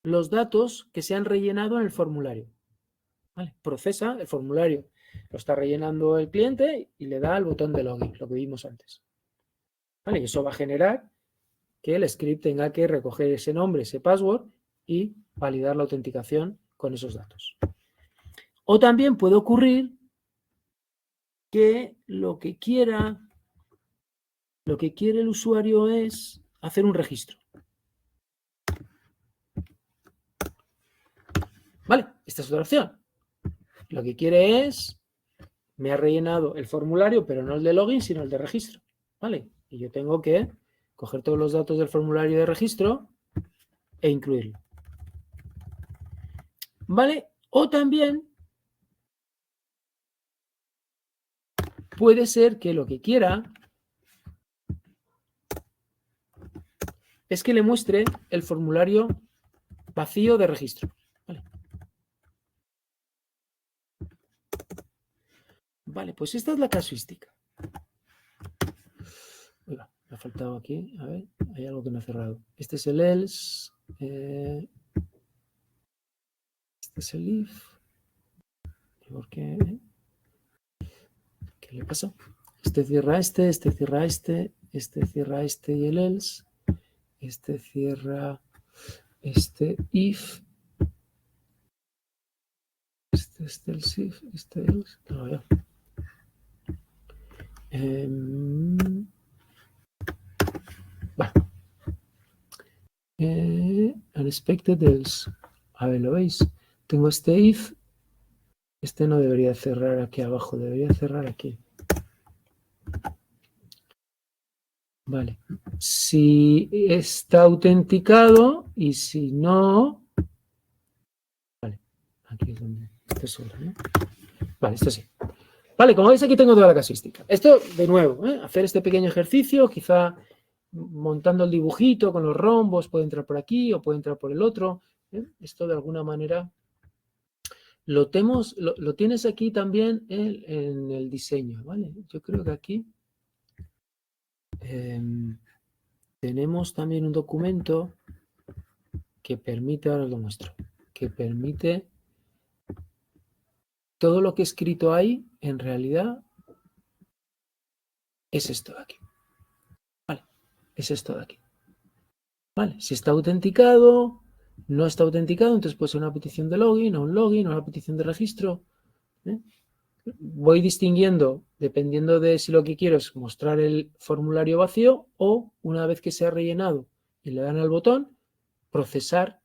los datos que se han rellenado en el formulario. ¿Vale? Procesa el formulario, lo está rellenando el cliente y le da el botón de login, lo que vimos antes. ¿Vale? Y eso va a generar que el script tenga que recoger ese nombre, ese password y validar la autenticación con esos datos. O también puede ocurrir que lo que quiere el usuario es hacer un registro. Vale, esta es otra opción. Lo que quiere es, me ha rellenado el formulario, pero no el de login, sino el de registro. Vale, y yo tengo que coger todos los datos del formulario de registro e incluirlo. Vale, o también puede ser que lo que quiera es que le muestre el formulario vacío de registro. Vale, pues esta es la casuística. Oiga, me ha faltado aquí. A ver, hay algo que me ha cerrado. Este es el else. Este es el if. ¿Por qué? ¿Qué le pasa? Este cierra este cierra este cierra este y el else. Este cierra este if. Este es el if, este else. No, ya. Bueno. Unexpected else. A ver, ¿lo veis? Tengo este if. Este no debería cerrar aquí abajo, debería cerrar aquí. Vale. Si está autenticado y si no... Vale. Aquí es donde... Esto es solo, ¿no? Vale, esto sí. Vale, como veis aquí tengo toda la casuística. Esto, de nuevo, hacer este pequeño ejercicio, quizá montando el dibujito con los rombos, puede entrar por aquí o puede entrar por el otro. Esto de alguna manera lo tienes aquí también en el diseño, ¿vale? Yo creo que aquí tenemos también un documento que permite, ahora os lo muestro, que permite todo lo que he escrito ahí, en realidad, es esto de aquí. Vale, es esto de aquí. Vale, si está autenticado, no está autenticado, entonces puede ser una petición de login o un login o una petición de registro. Voy distinguiendo, dependiendo de si lo que quiero es mostrar el formulario vacío o, una vez que se ha rellenado y le dan al botón, procesar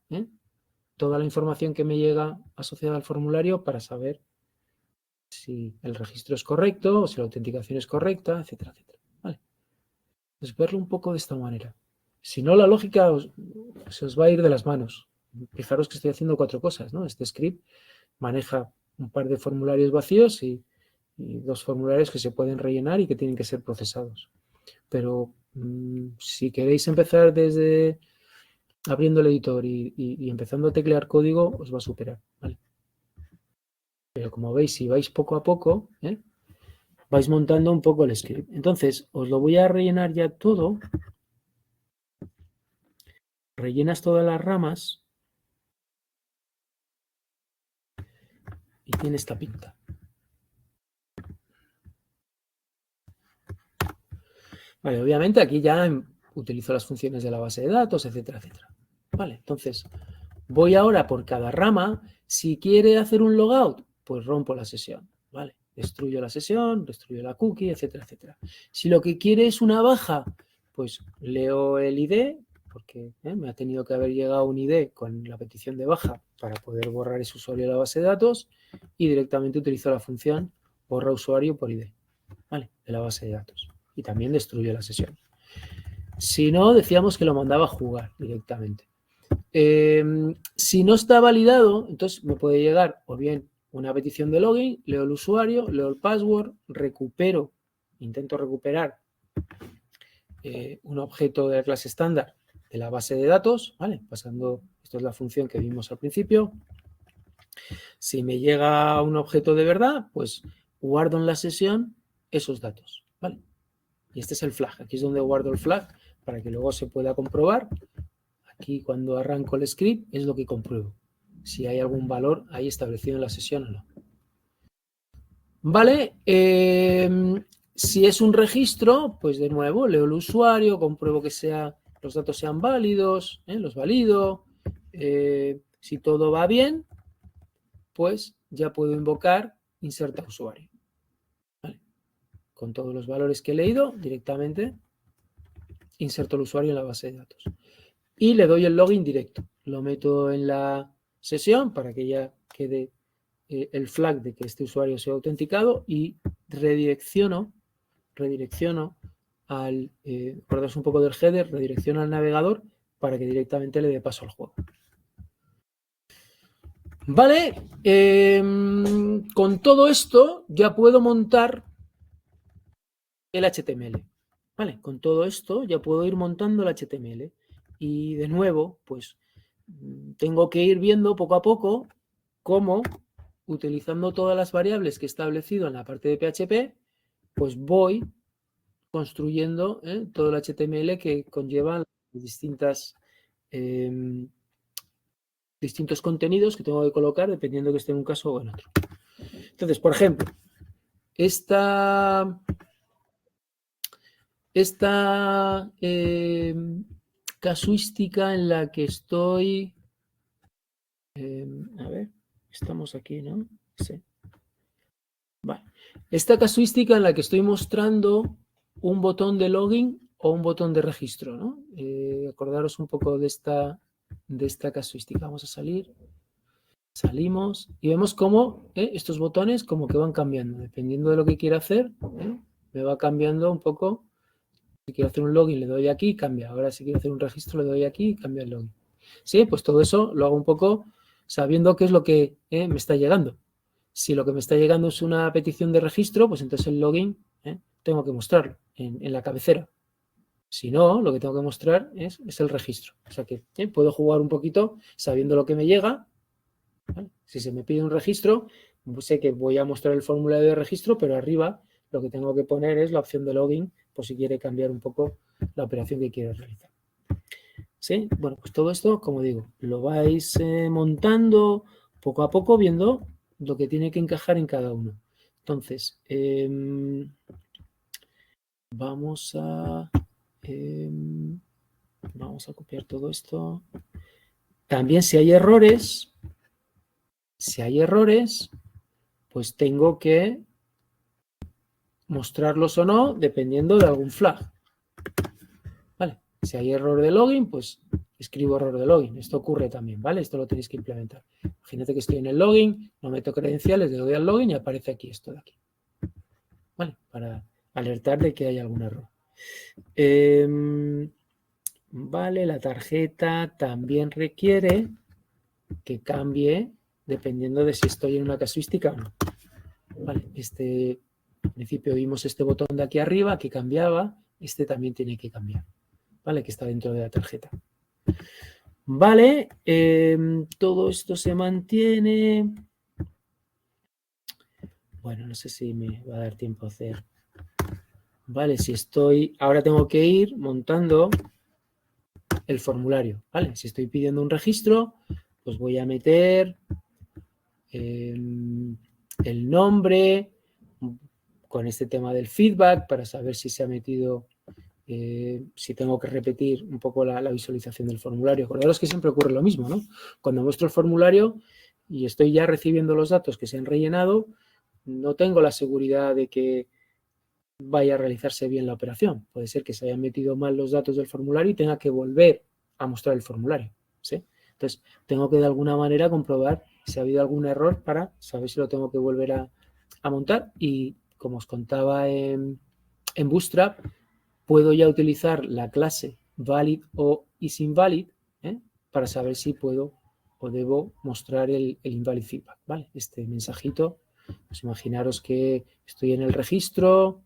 toda la información que me llega asociada al formulario para saber si el registro es correcto o si la autenticación es correcta, etcétera, etcétera. Vale. Pues verlo un poco de esta manera. Si no, la lógica se os va a ir de las manos. Fijaros que estoy haciendo 4 cosas, ¿no? Este script maneja un par de formularios vacíos y 2 formularios que se pueden rellenar y que tienen que ser procesados. Pero si queréis empezar desde abriendo el editor y empezando a teclear código, os va a superar, ¿vale? Pero como veis, si vais poco a poco, vais montando un poco el script. Entonces, os lo voy a rellenar ya todo. Rellenas todas las ramas y tiene esta pinta. Vale, obviamente aquí ya utilizo las funciones de la base de datos, etcétera, etcétera. Vale, entonces Voy ahora por cada rama. Si quiere hacer un logout, pues rompo la sesión, ¿vale? Destruyo la sesión, destruyo la cookie, etcétera, etcétera. Si lo que quiere es una baja, pues leo el ID, porque me ha tenido que haber llegado un ID con la petición de baja para poder borrar ese usuario de la base de datos, y directamente utilizo la función borra usuario por ID, ¿vale? De la base de datos. Y también destruyo la sesión. Si no, decíamos que lo mandaba a jugar directamente. Si no está validado, entonces me puede llegar o bien una petición de login, leo el usuario, leo el password, intento recuperar un objeto de la clase estándar de la base de datos, ¿vale? Pasando, esto es la función que vimos al principio. Si me llega un objeto de verdad, pues guardo en la sesión esos datos, ¿vale? Y este es el flag. Aquí es donde guardo el flag para que luego se pueda comprobar. Aquí cuando arranco el script es lo que compruebo, si hay algún valor ahí establecido en la sesión o no. Vale, si es un registro, pues de nuevo leo el usuario, compruebo que los datos sean válidos, los valido. Si todo va bien, pues ya puedo invocar inserta usuario. ¿Vale? Con todos los valores que he leído, directamente inserto el usuario en la base de datos. Y le doy el login directo. Lo meto en la sesión para que ya quede el flag de que este usuario sea autenticado y redirecciono al, acordaos un poco del header, redirecciono al navegador para que directamente le dé paso al juego. Vale, con todo esto ya puedo montar el HTML. Vale, con todo esto ya puedo ir montando el HTML. Y de nuevo, pues tengo que ir viendo poco a poco cómo, utilizando todas las variables que he establecido en la parte de PHP, pues voy construyendo todo el HTML que conlleva distintos contenidos que tengo que colocar dependiendo que esté en un caso o en otro. Entonces, por ejemplo, esta casuística en la que estoy, a ver, estamos aquí, ¿no? Sí. Vale. Esta casuística en la que estoy mostrando un botón de login o un botón de registro, ¿no? Acordaros un poco de esta casuística. Vamos a salir. Salimos y vemos cómo estos botones como que van cambiando. Dependiendo de lo que quiera hacer, me va cambiando un poco. Si quiero hacer un login, le doy aquí y cambia. Ahora si quiero hacer un registro, le doy aquí y cambia el login. Sí, pues todo eso lo hago un poco sabiendo qué es lo que me está llegando. Si lo que me está llegando es una petición de registro, pues entonces el login tengo que mostrarlo en la cabecera. Si no, lo que tengo que mostrar es el registro. O sea que puedo jugar un poquito sabiendo lo que me llega. ¿Vale? Si se me pide un registro, pues sé que voy a mostrar el formulario de registro, pero arriba lo que tengo que poner es la opción de login, por si quiere cambiar un poco la operación que quiere realizar. ¿Sí? Bueno, pues todo esto, como digo, lo vais montando poco a poco, viendo lo que tiene que encajar en cada uno. Entonces, vamos a copiar todo esto. También si hay errores, pues tengo que mostrarlos o no dependiendo de algún flag. ¿Vale? Si hay error de login, pues escribo error de login. Esto ocurre también, ¿vale? Esto lo tenéis que implementar. Imagínate que estoy en el login, no meto credenciales, le doy al login y aparece aquí esto de aquí. ¿Vale? Para alertar de que hay algún error. Vale, la tarjeta también requiere que cambie dependiendo de si estoy en una casuística o no. Vale, al principio vimos este botón de aquí arriba que cambiaba, este también tiene que cambiar, ¿vale? Que está dentro de la tarjeta. Vale, todo esto se mantiene. Bueno, no sé si me va a dar tiempo a hacer. Vale, ahora tengo que ir montando el formulario, ¿vale? Si estoy pidiendo un registro, pues voy a meter el nombre con este tema del feedback para saber si se ha metido si tengo que repetir un poco la visualización del formulario. Acordaros que siempre ocurre lo mismo, ¿no? Cuando muestro el formulario y estoy ya recibiendo los datos que se han rellenado, no tengo la seguridad de que vaya a realizarse bien la operación. Puede ser que se hayan metido mal los datos del formulario y tenga que volver a mostrar el formulario, ¿sí? Entonces, tengo que de alguna manera comprobar si ha habido algún error para saber si lo tengo que volver a montar. Y como os contaba en Bootstrap, puedo ya utilizar la clase valid o isInvalid para saber si puedo o debo mostrar el invalid feedback, ¿vale? Este mensajito, pues imaginaros que estoy en el registro,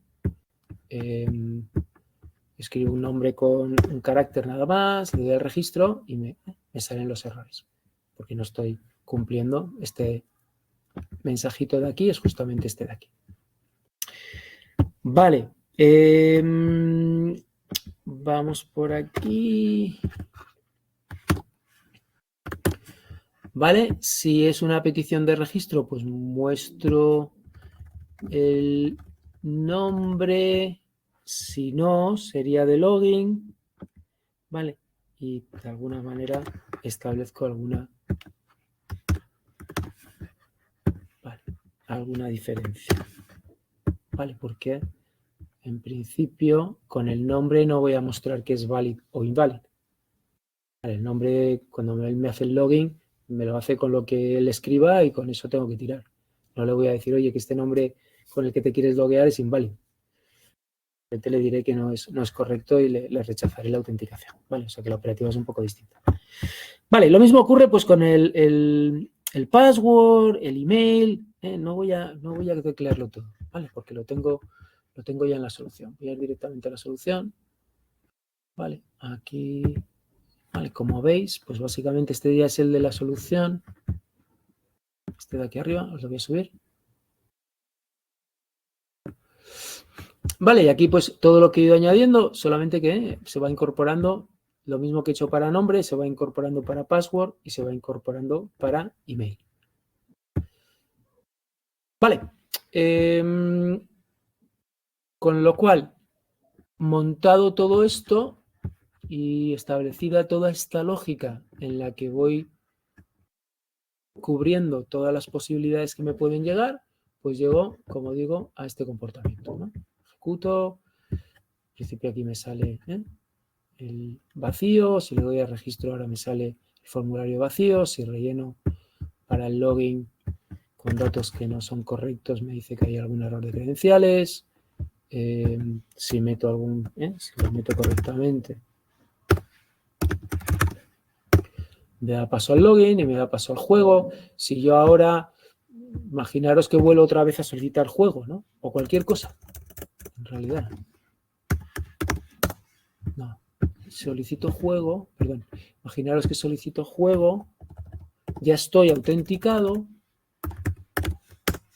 escribo un nombre con un carácter nada más, le doy al registro y me salen los errores, porque no estoy cumpliendo este mensajito de aquí, es justamente este de aquí. Vale, vamos por aquí. Vale, si es una petición de registro, pues muestro el nombre, si no, sería de login, ¿vale? Y de alguna manera establezco alguna diferencia, ¿vale? Porque en principio con el nombre no voy a mostrar que es valid o invalid. Vale, el nombre, cuando él me hace el login, me lo hace con lo que él escriba y con eso tengo que tirar. No le voy a decir, oye, que este nombre con el que te quieres loguear es inválido. Le diré que no es correcto y le rechazaré la autenticación, ¿vale? O sea que la operativa es un poco distinta. Vale, lo mismo ocurre pues con el password, el email, no voy a teclearlo todo, ¿vale? Porque lo tengo ya en la solución. Voy a ir directamente a la solución, ¿vale? Aquí, ¿vale? Como veis, pues básicamente este ya es el de la solución. Este de aquí arriba, os lo voy a subir. Vale, y aquí pues todo lo que he ido añadiendo, solamente que se va incorporando lo mismo que he hecho para nombre, se va incorporando para password y se va incorporando para email. Vale, con lo cual, montado todo esto y establecida toda esta lógica en la que voy cubriendo todas las posibilidades que me pueden llegar, pues llego, como digo, a este comportamiento, ¿no? Ejecuto, en principio aquí me sale el vacío, si le doy a registro ahora me sale el formulario vacío, si relleno para el login con datos que no son correctos me dice que hay algún error de credenciales, si meto si lo meto correctamente me da paso al login y me da paso al juego. Si yo ahora, imaginaros que vuelvo otra vez a solicitar juego, ¿no? O cualquier cosa, en realidad. No, solicito juego, perdón, imaginaros que solicito juego, ya estoy autenticado,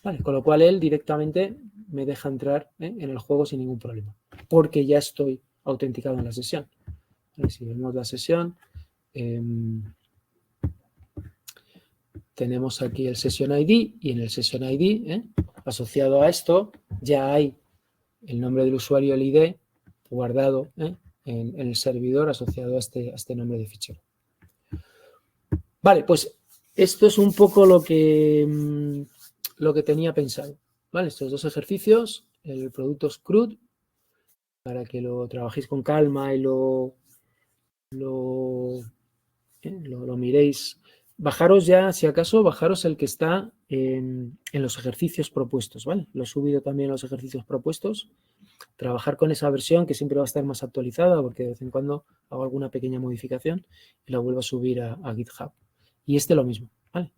¿vale? Con lo cual él directamente me deja entrar en el juego sin ningún problema, porque ya estoy autenticado en la sesión. ¿Vale? Si vemos la sesión, tenemos aquí el Session ID y en el Session ID, asociado a esto, ya hay el nombre del usuario, el ID, guardado en el servidor asociado a este nombre de fichero. Vale, pues esto es un poco lo que tenía pensado. ¿Vale? Estos dos ejercicios, el producto CRUD, para que lo trabajéis con calma y lo miréis. Bajaros ya, si acaso, bajaros el que está en los ejercicios propuestos, ¿vale? Lo he subido también a los ejercicios propuestos. Trabajar con esa versión que siempre va a estar más actualizada porque de vez en cuando hago alguna pequeña modificación y la vuelvo a subir a GitHub. Y lo mismo, ¿vale?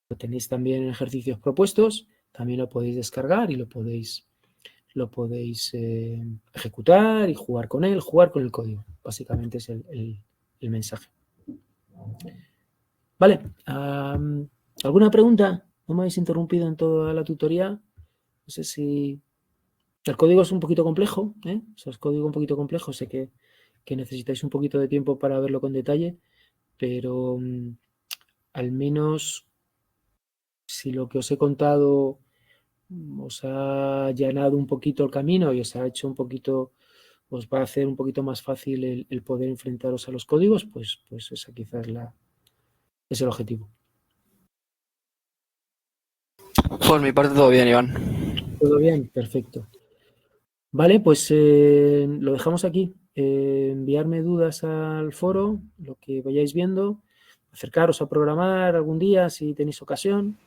Lo tenéis también en ejercicios propuestos, también lo podéis descargar y lo podéis ejecutar y jugar con él, jugar con el código. Básicamente es el mensaje. Vale, ¿alguna pregunta? ¿No me habéis interrumpido en toda la tutoría? No sé si... El código es un poquito complejo, O sea, es código un poquito complejo, sé que necesitáis un poquito de tiempo para verlo con detalle, pero al menos si lo que os he contado os ha allanado un poquito el camino y os ha hecho un poquito, os va a hacer un poquito más fácil el poder enfrentaros a los códigos, pues esa quizás es el objetivo. Por mi parte todo bien, Iván. ¿Todo bien? Perfecto. Vale, pues lo dejamos aquí. Enviarme dudas al foro, lo que vayáis viendo, acercaros a programar algún día si tenéis ocasión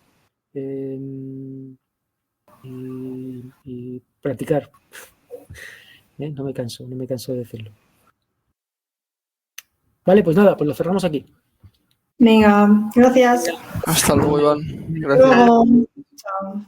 y practicar. No me canso de decirlo. Vale, pues nada, pues lo cerramos aquí. Venga, gracias. Hasta luego, Iván. Hasta Gracias. luego. Chao.